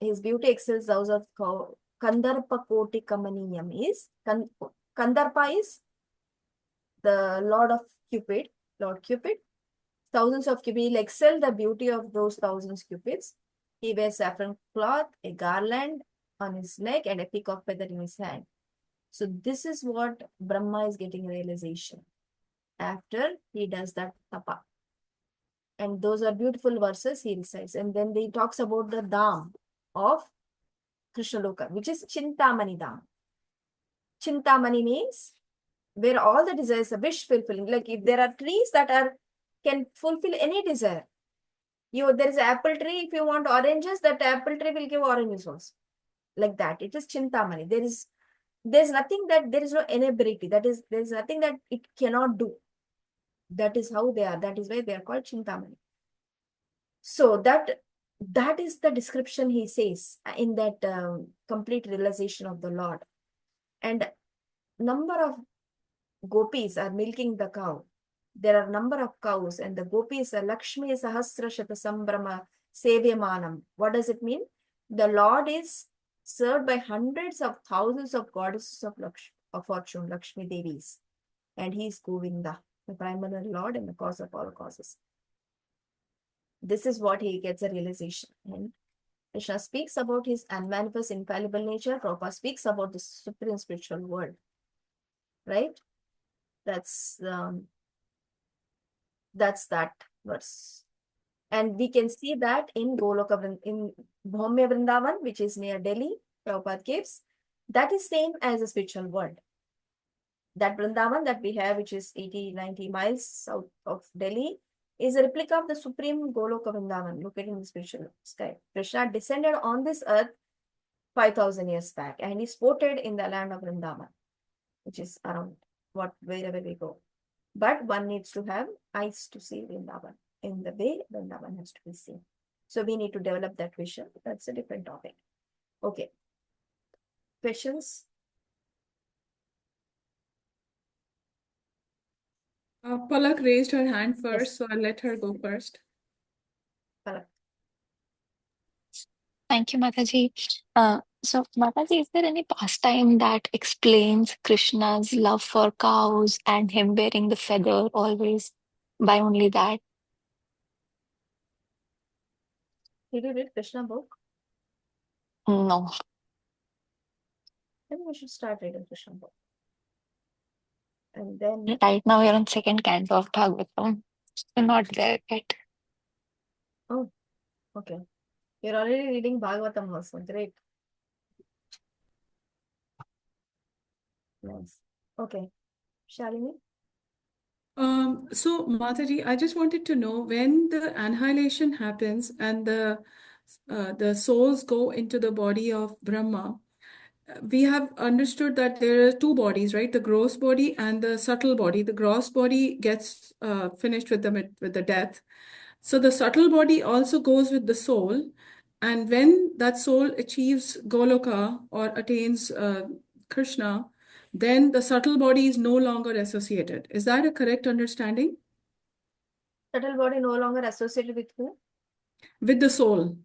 His beauty excels those of Kandarpa Koti Kamaniyam is. Kandarpa is the Lord of Cupid, Lord Cupid. Thousands of Cupid, he'll excel the beauty of those thousands Cupids. He wears saffron cloth, a garland on his neck, and a peacock feather in his hand. So this is what Brahma is getting realization after he does that tapa. And those are beautiful verses he recites. And then he talks about the Dham of Krishna Loka, which is Chintamani Dham. Chintamani means where all the desires are wish fulfilling. Like if there are trees that can fulfill any desire. There is an apple tree. If you want oranges, that apple tree will give oranges also. Like that. It is Chintamani. There's nothing that there is no inability. There is nothing that it cannot do. That is how they are. That is why they are called Chintamani. So that is the description he says in that complete realization of the Lord. And number of gopis are milking the cow. There are number of cows, and the gopis are Lakshmi Sahasra Shata Sambrama Sevyamanam. What does it mean? The Lord is served by hundreds of thousands of goddesses of fortune, Lakshmi Devis. And he is Govinda, the primary Lord and the cause of all causes. This is what he gets a realization. And Krishna speaks about his unmanifest, infallible nature. Prabhupada speaks about the supreme spiritual world. Right? That's that verse. And we can see that in Goloka, in Bhaumya Vrindavan, which is near Delhi, Prabhupada gives. That is same as a spiritual world. That Vrindavan that we have, which is 80-90 miles south of Delhi, is a replica of the supreme Goloka Vrindavan located in the spiritual sky. Krishna descended on this earth 5,000 years back, and is sported in the land of Vrindavan, which is around wherever we go. But one needs to have eyes to see Vrindavan in the way Vrindavan has to be seen. So we need to develop that vision. That's a different topic. Okay. Questions? Palak raised her hand first, Yes. so I'll let her go first. Palak. Thank you, Mataji. So, Mataji, is there any pastime that explains Krishna's love for cows and him wearing the feather always by only that? Did you read Krishna book? No. Maybe we should start reading Krishna book. And then, Right now, we're on second canto of Bhagavatam. We're not there yet. oh, okay. You're already reading Bhagavatam also. Great. Nice. Okay. Shalini? So Mataji, I just wanted to know when the annihilation happens and the souls go into the body of Brahma, we have understood that there are two bodies, right? The gross body and the subtle body. The gross body gets finished with the death. So the subtle body also goes with the soul. And when that soul achieves Goloka or attains Krishna, then the subtle body is no longer associated. Is that a correct understanding? Subtle body no longer associated with who? With the soul.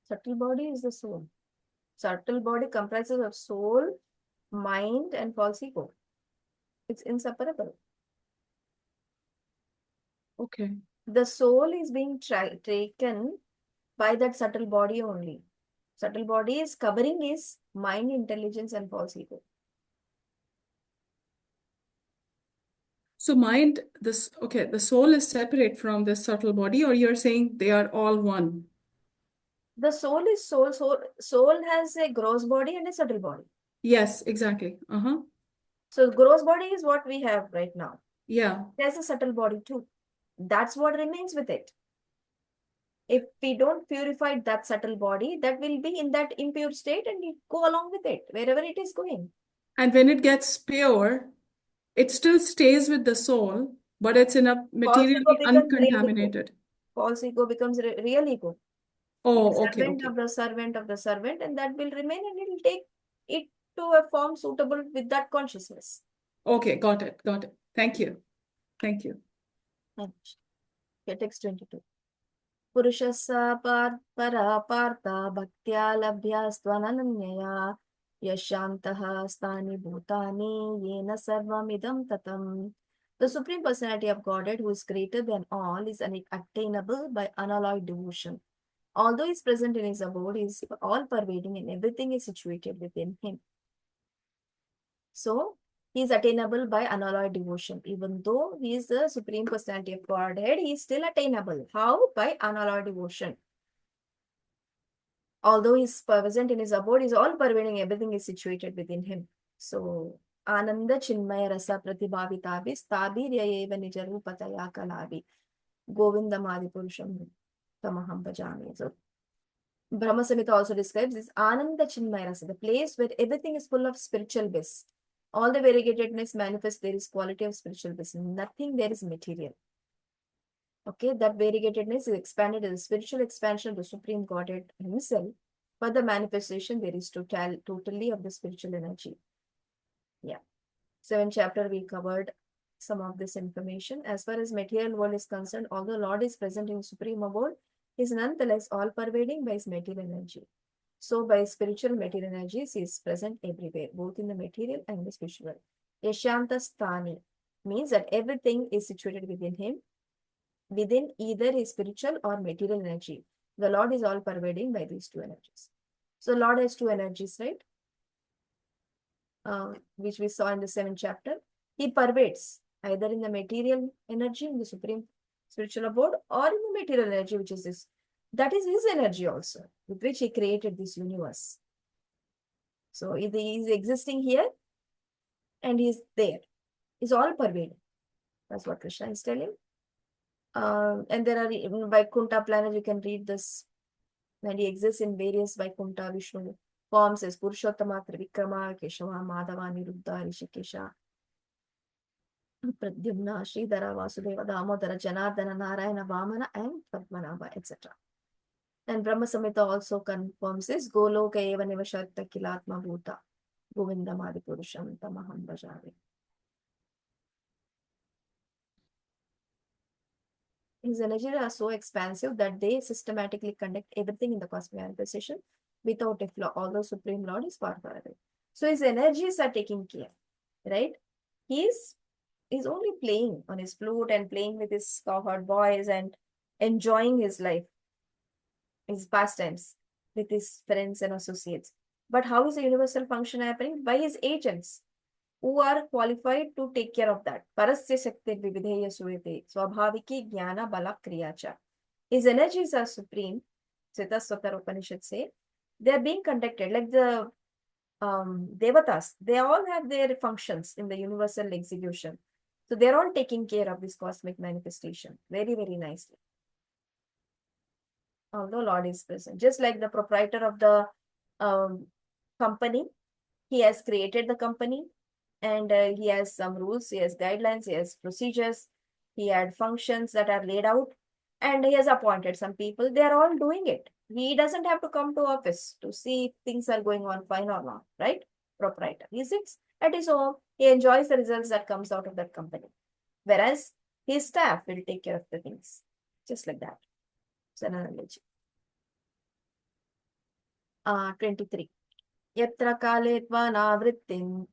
Subtle body is the soul. Subtle body comprises of soul, mind, and false ego. It's inseparable. Okay. The soul is being taken by that subtle body only. Subtle body is covering his mind, intelligence, and false ego. So mind, the soul is separate from this subtle body, or you're saying they are all one? The soul is soul. Soul has a gross body and a subtle body. Yes, exactly. So gross body is what we have right now. Yeah. There's a subtle body too. That's what remains with it. If we don't purify that subtle body, that will be in that impure state and you go along with it, wherever it is going. And when it gets pure, it still stays with the soul, but it's in a False materially ego becomes real ego. uncontaminated. False ego becomes real ego. Oh, The okay, servant okay. of the servant of the servant, and that will remain and it will take it to a form suitable with that consciousness. Okay, got it, got it. Thank you. Thank you. Okay, text 22. Purushassa para partha bhaktya labhyastvananyaya yashantaha stani bhutani yena sarvamidam tatam. The Supreme Personality of Godhead, who is greater than all, is unattainable by unalloyed devotion. Although he is present in his abode, he is all-pervading and everything is situated within him. So, he is attainable by unalloyed devotion. Even though he is the Supreme Personality of Godhead, he is still attainable. How? By unalloyed devotion. Although he is present in his abode, he is all-pervading, everything is situated within him. So, Ananda Chinmaya Rasa Pratibhavitabi Stabhiryayeva Nijarupataya Kalabi Govindamadi Purusham Tamaham Bhajami. So, Brahma Samhita also describes this Ananda Chinmaya Rasa, the place where everything is full of spiritual bliss. All the variegatedness manifests, there is quality of spiritual bliss. Nothing there is material. Okay, that variegatedness is expanded as a spiritual expansion of the Supreme Godhead himself. But the manifestation, there is totally of the spiritual energy. Yeah. 7th chapter, we covered some of this information. As far as material world is concerned, although Lord is present in Supreme Abode, he is nonetheless all-pervading by his material energy. So, by spiritual material energies, he is present everywhere, both in the material and the spiritual. Yashanta Sthani means that everything is situated within him, within either his spiritual or material energy. The Lord is all-pervading by these two energies. So, Lord has two energies, right? Which we saw in the 7th chapter. He pervades either in the material energy in the Supreme Spiritual Abode or in the material energy, which is this. That is his energy also, with which he created this universe. So he is existing here and he is there. He's all pervading. That's what Krishna is telling. And there are in Vaikuntha planet, you can read this. And he exists in various Vaikuntha Vishnu forms as Purushottama, Trivikrama, Keshava, Madhava, Niruddha, Rishikesha, Pradyumna, Sridhara, Vasudeva, Damodara, Janardana, Narayana, Vamana, and Padmanabha, etc. And Brahma Samhita also confirms this. Goloka eva nivashatta kilatma bhuta govindamadi purusham tamaham bhajami. His energies are so expansive that they systematically conduct everything in the cosmic manifestation without a flaw, although Supreme Lord is far away. So his energies are taking care, right? He's only playing on his flute and playing with his cowherd boys and enjoying his life, his pastimes with his friends and associates. But how is the universal function happening? By his agents who are qualified to take care of that. Parasya Shakti Vividheya Suyate Swabhaviki Jnana Bala Kriyacha. His energies are supreme. Swatar Upanishad say they are being conducted like the devatas. They all have their functions in the universal execution. So they're all taking care of this cosmic manifestation very, very nicely. Although Lord is present, just like the proprietor of the company, he has created the company, and he has some rules, he has guidelines, he has procedures, he had functions that are laid out, and he has appointed some people. They are all doing it. He doesn't have to come to office to see if things are going on fine or not, right? Proprietor. He sits at his home, he enjoys the results that comes out of that company. Whereas his staff will take care of the things. Just like that. It's an analogy. 23. Yatra kale tvana avrittim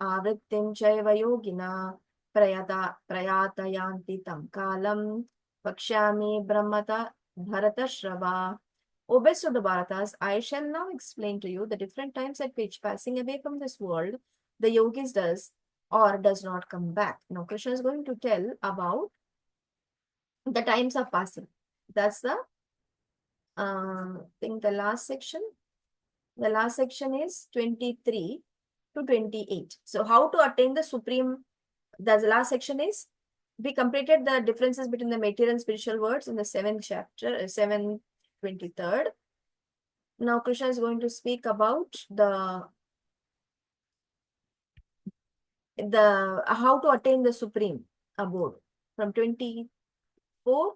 chaiva yogina prayatayanti tam kalam vakshami brahmata bharata shrava. O best of the Bharatas, I shall now explain to you the different times at which passing away from this world, the yogis does or does not come back. Now Krishna is going to tell about the times of passing. That's the think the last section. The last section is 23 to 28. So how to attain the supreme, the last section is, we completed the differences between the material and spiritual worlds in the 7th chapter, 7:23. Now Krishna is going to speak about the how to attain the supreme abode from 24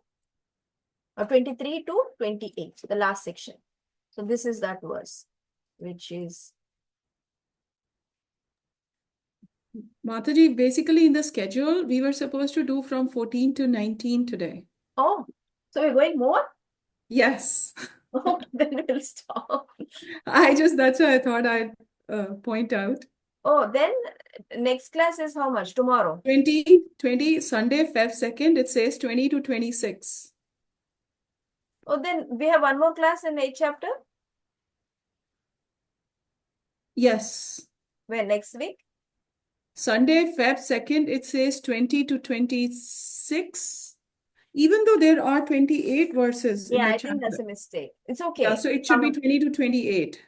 or 23 to 28, the last section. So this is that verse, which is Mataji, basically in the schedule, we were supposed to do from 14 to 19 today. Oh, so we're going more? Yes. Oh, then we'll stop. That's why I thought I'd point out. Oh, then next class is how much? Tomorrow? 20, Sunday, Feb 2nd, it says 20 to 26. Oh, then we have one more class in 8th chapter? Yes. When, next week? Sunday, Feb 2nd, it says 20 to 26. Even though there are 28 verses in Yeah, the I chapter. think that's a mistake. It's okay. Yeah, so it should be 20 to 28.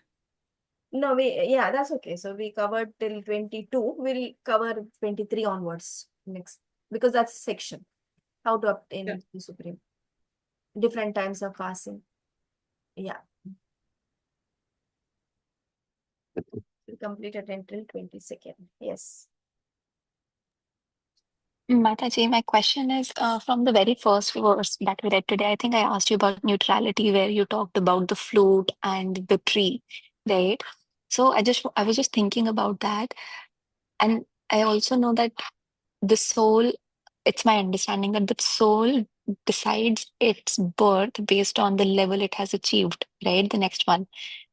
No, yeah, that's okay. So we covered till 22. We'll cover 23 onwards next, because that's a section. How to obtain the supreme. Different times of fasting. Yeah. We completed until 22nd. Yes. Mataji, my question is from the very first verse that we read today. I think I asked you about neutrality, where you talked about the flute and the tree, right? So I was just thinking about that, and I also know that the soul. It's my understanding that the soul decides its birth based on the level it has achieved, right? The next one.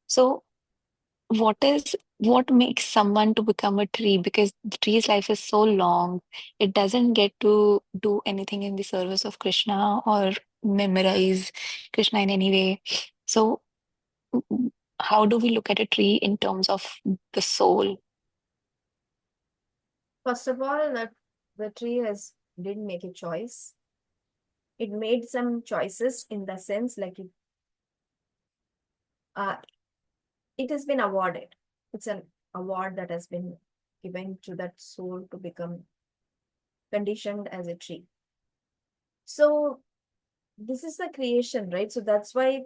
So what makes someone to become a tree? Because the tree's life is so long, it doesn't get to do anything in the service of Krishna or memorize Krishna in any way. So how do we look at a tree in terms of the soul? First of all, the tree didn't make a choice. It made some choices in the sense like it has been awarded. It's an award that has been given to that soul to become conditioned as a tree. So this is the creation, right? So that's why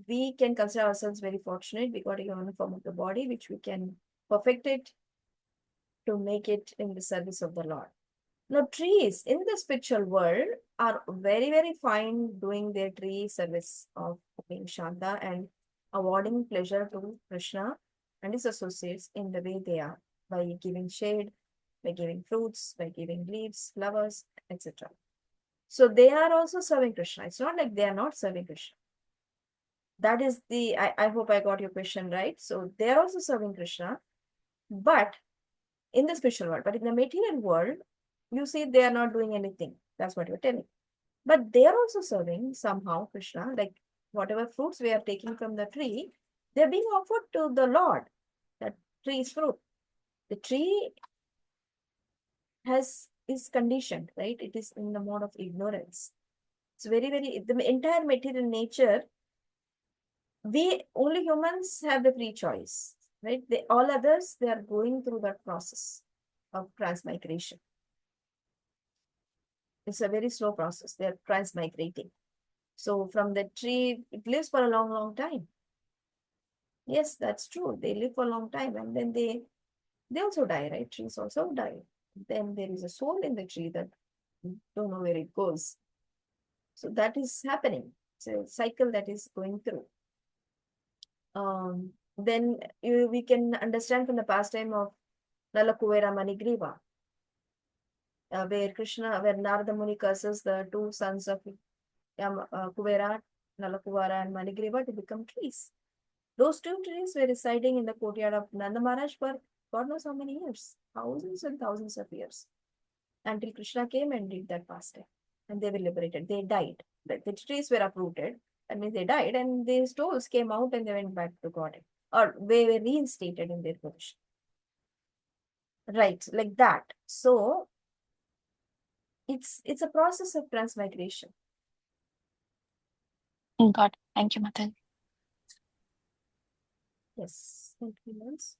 we can consider ourselves very fortunate. We got a human form of the body, which we can perfect it to make it in the service of the Lord. Now, trees in the spiritual world are very, very fine doing their tree service of being Shanta and awarding pleasure to Krishna and his associates in the way they are, by giving shade, by giving fruits, by giving leaves, flowers, etc. So they are also serving Krishna. It's not like they are not serving Krishna. That is I hope I got your question right. So they are also serving Krishna, but in the spiritual world, but in the material world, you see they are not doing anything. That's what you're telling. But they are also serving somehow Krishna, like whatever fruits we are taking from the tree, they're being offered to the Lord. that tree is fruit. The tree is conditioned, right? It is in the mode of ignorance. It's very, the entire material nature, we only humans have the free choice, right? All others, they are going through that process of transmigration. It's a very slow process. They are transmigrating. So from the tree, it lives for a long, long time. Yes, that's true. They live for a long time, and then they also die, right? Trees also die. Then there is a soul in the tree that don't know where it goes. So that is happening. It's a cycle that is going through. Then we can understand from the pastime of Nalakuvera Manigriva, where Narada Muni curses the two sons of Kuvera, Nalakuvara and Manigriva to become trees. Those two trees were residing in the courtyard of Nanda Maharaj for God knows how many years, thousands and thousands of years, until Krishna came and did that pastime. And they were liberated. They died. The trees were uprooted. That means they died, and these souls came out and they went back to God, or they were reinstated in their position. Right, like that. So it's a process of transmigration. God, thank you, Mataji. Yes, anything else?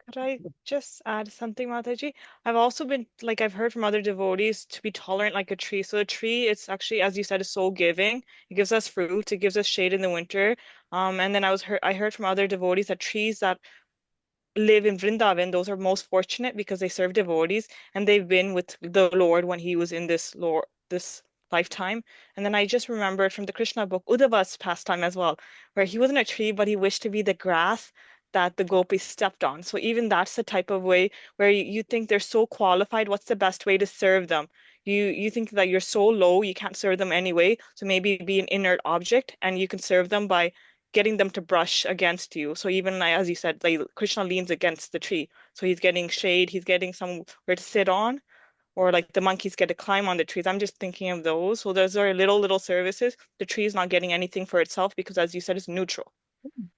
Could I just add something, Mataji? I've also been, like, I've heard from other devotees to be tolerant like a tree. So a tree, it's actually, as you said, is soul giving. It gives us fruit. It gives us shade in the winter. And then I heard from other devotees that trees that live in Vrindavan, those are most fortunate because they serve devotees and they've been with the Lord when he was in this lifetime. And then I just remembered from the Krishna book, Uddhava's pastime as well, where he wasn't a tree, but he wished to be the grass that the gopis stepped on. So even that's the type of way where you think they're so qualified. What's the best way to serve them? You think that you're so low, you can't serve them anyway. So maybe be an inert object and you can serve them by getting them to brush against you. So even as you said, like Krishna leans against the tree. So he's getting shade, he's getting somewhere to sit on, or like the monkeys get to climb on the trees. I'm just thinking of those. So those are little services. The tree is not getting anything for itself because, as you said, it's neutral.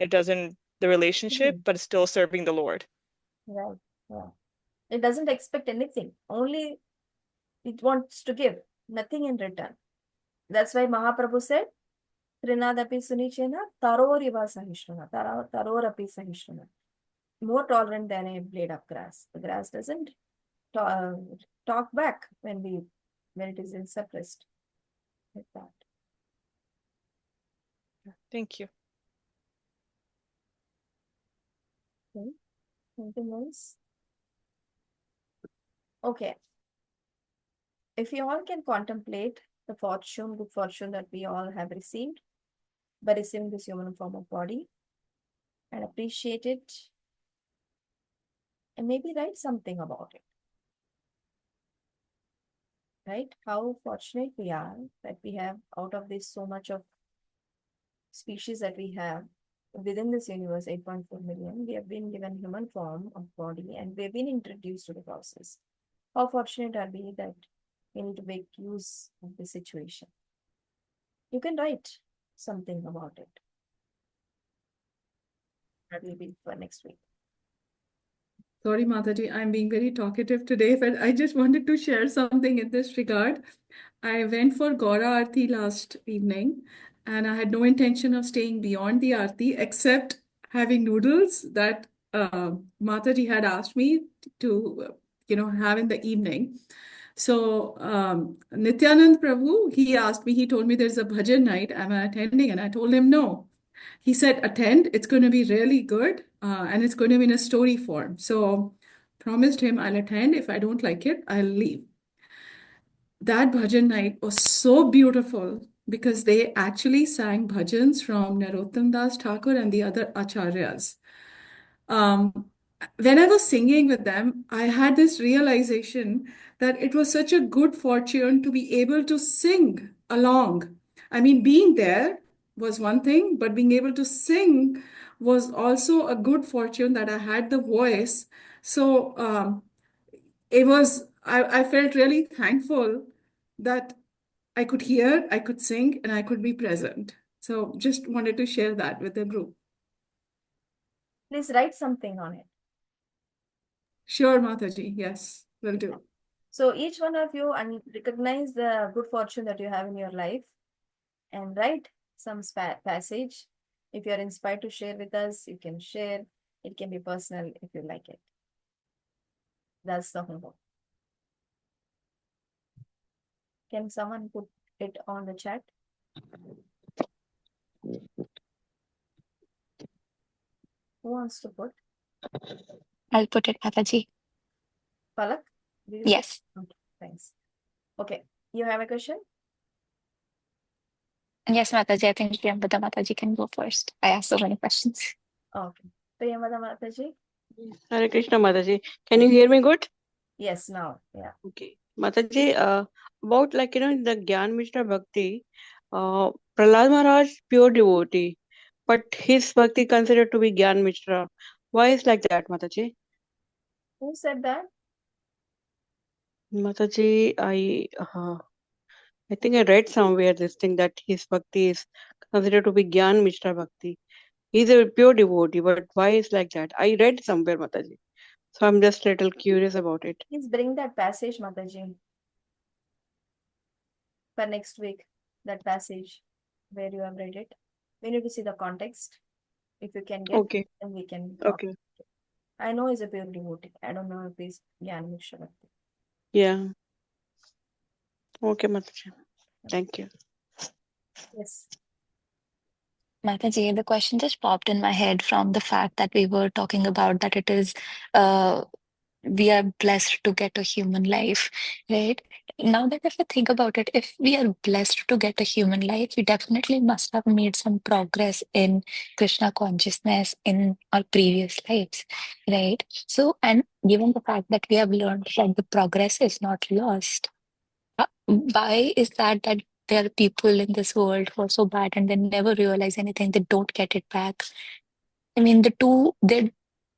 It doesn't the relationship, but it's still serving the Lord. Right. Yeah. It doesn't expect anything. Only it wants to give, nothing in return. That's why Mahaprabhu said, Trinadapi Sunichena, Taroriva Sahishana, Tarorapi Sahishana. More tolerant than a blade of grass. The grass doesn't talk back when it is suppressed. Like that. Thank you. Okay. Anything else? Okay. If you all can contemplate the good fortune that we all have received by receiving this human form of body, and appreciate it, and maybe write something about it. Right? How fortunate we are that we have, out of this so much of species that we have within this universe, 8.4 million, we have been given human form of body and we've been introduced to the process. How fortunate are we that we need to make use of the situation? You can write something about it. That will be for next week. Sorry, Mataji, I'm being very talkative today, but I just wanted to share something in this regard. I went for Gaura Aarti last evening, and I had no intention of staying beyond the Aarti except having noodles that Mataji had asked me to, have in the evening. So Nityanand Prabhu, he told me there's a bhajan night. Am I attending? And I told him no. He said, attend, it's going to be really good, and it's going to be in a story form. So promised him I'll attend. If I don't like it, I'll leave. That bhajan night was so beautiful because they actually sang bhajans from Narottam Das Thakur and the other acharyas. When I was singing with them, I had this realization that it was such a good fortune to be able to sing along. I mean, being there was one thing, but being able to sing was also a good fortune that I had the voice. So I felt really thankful that I could hear, I could sing, and I could be present. So just wanted to share that with the group. Please write something on it. Sure, Mataji. Yes, will do. So each one of you and recognize the good fortune that you have in your life and write some passage. If you are inspired to share with us, you can share. It can be personal if you like it. That's the homework. Can someone put it on the chat? Who wants to put? I'll put it, Mataji. Palak? Do you Yes. Okay, thanks. Okay, you have a question? Yes, Mataji. I think Priyambada Mataji can go first. I asked so many questions. Okay. Priyambada Mataji? Hare Krishna, Mataji. Can you hear me good? Yes, now. Yeah. Okay. Mataji, about the Gyan Mishra Bhakti, Prahlad Maharaj, pure devotee, but his Bhakti considered to be Gyan Mishra. Why is like that, Mataji? Who said that? Mataji, I think I read somewhere this thing that his Bhakti is considered to be Gyan Mishra Bhakti. He's a pure devotee, but why is like that? I read somewhere, Mataji. So I'm just little curious about it. Please bring that passage, Mataji, for next week. That passage where you have read it. We need to see the context. If you can get, Okay. then we can talk. Okay. I know he's a pure devotee. I don't know if he's Gyan Mishra Bhakti. Yeah. Okay, Mataji. Thank you. Yes. Mataji, the question just popped in my head from the fact that we were talking about that it is we are blessed to get a human life, right? Now that if I think about it, if we are blessed to get a human life, we definitely must have made some progress in Krishna consciousness in our previous lives, right? So, and given the fact that we have learned that the progress is not lost, why is that there are people in this world who are so bad and they never realize anything, they don't get it back? I mean,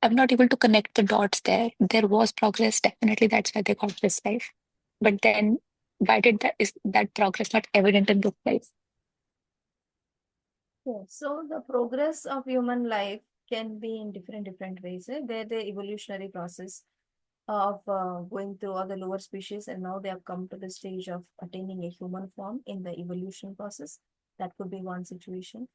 I'm not able to connect the dots there. There was progress, definitely. That's why they got this life. But then, why is that progress not evident in this life? Yeah. So the progress of human life can be in different ways. They're the evolutionary process of going through all the lower species, and now they have come to the stage of attaining a human form in the evolution process. That could be one situation.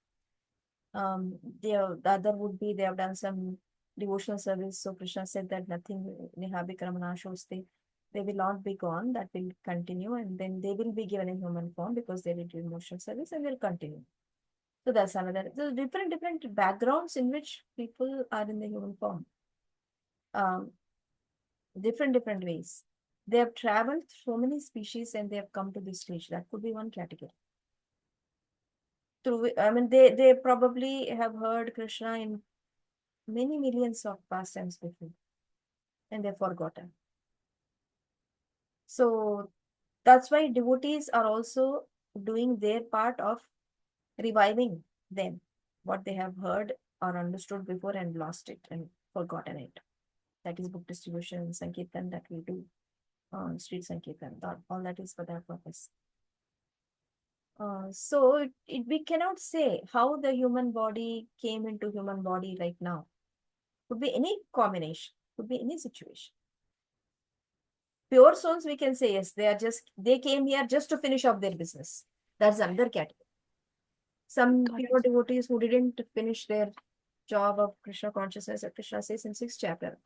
The other would be they have done some devotional service. So Krishna said that nothing Nihabhikramana shosti, they will not be gone, that will continue, and then they will be given a human form because they will do emotional service and will continue. So that's another. So different backgrounds in which people are in the human form. Different ways. They have traveled so many species and they have come to this stage. That could be one category. They probably have heard Krishna in many millions of pastimes before, and they've forgotten. So that's why devotees are also doing their part of reviving them, what they have heard or understood before and lost it and forgotten it. That is book distribution, Sankirtan that we do, street Sankirtan. All that is for that purpose. So we cannot say how the human body came into human body right now. Could be any combination, could be any situation. Pure souls, we can say yes, they came here just to finish off their business. That's another category. Some pure devotees who didn't finish their job of Krishna consciousness, as Krishna says in 6th chapter.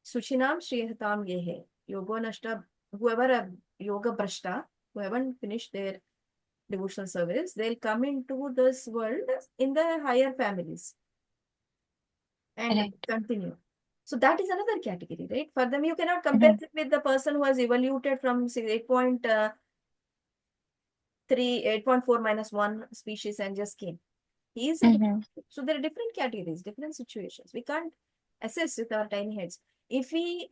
Suchinam Shrihatam Yehe. Yoga Nashta, whoever yoga brashta, who haven't finished their devotional service, they'll come into this world in the higher families and continue. So that is another category, right? For them, you cannot compare it with the person who has evoluted from 8.4 minus 1 species and just came. He is so there are different categories, different situations. We can't assess with our tiny heads. If we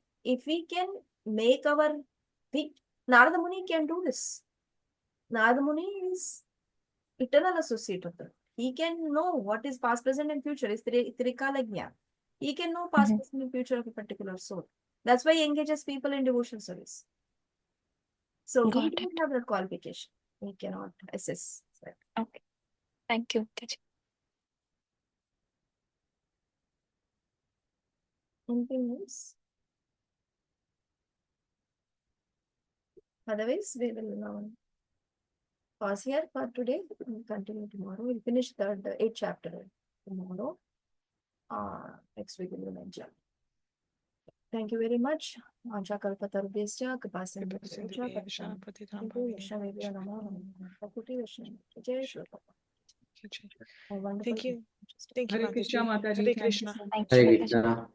can make Narada Muni can do this. Narada Muni is eternal associate of them. He can know what is past, present, and future. It's Trikalagnya. He can know past, present, and future of a particular soul. That's why he engages people in devotional service. So we don't have that qualification. We cannot assess that. Okay. Thank you. Anything else? Otherwise, we will now pause here for today. We'll continue tomorrow. We'll finish the 8th chapter tomorrow. Next week we will enjoy. Thank you very much. Ancha kalpatarubhyascha kripasindhubhyascha Vaishnavebhyo namo. Prakriti Vaishnava. Jai Shri Prabhupada. A wonderful Thank you. day. Thank you, Hare Mataji. Krishna, Mataji. Hare Thank you Krishna. so much. Thank Hare you. Krishna.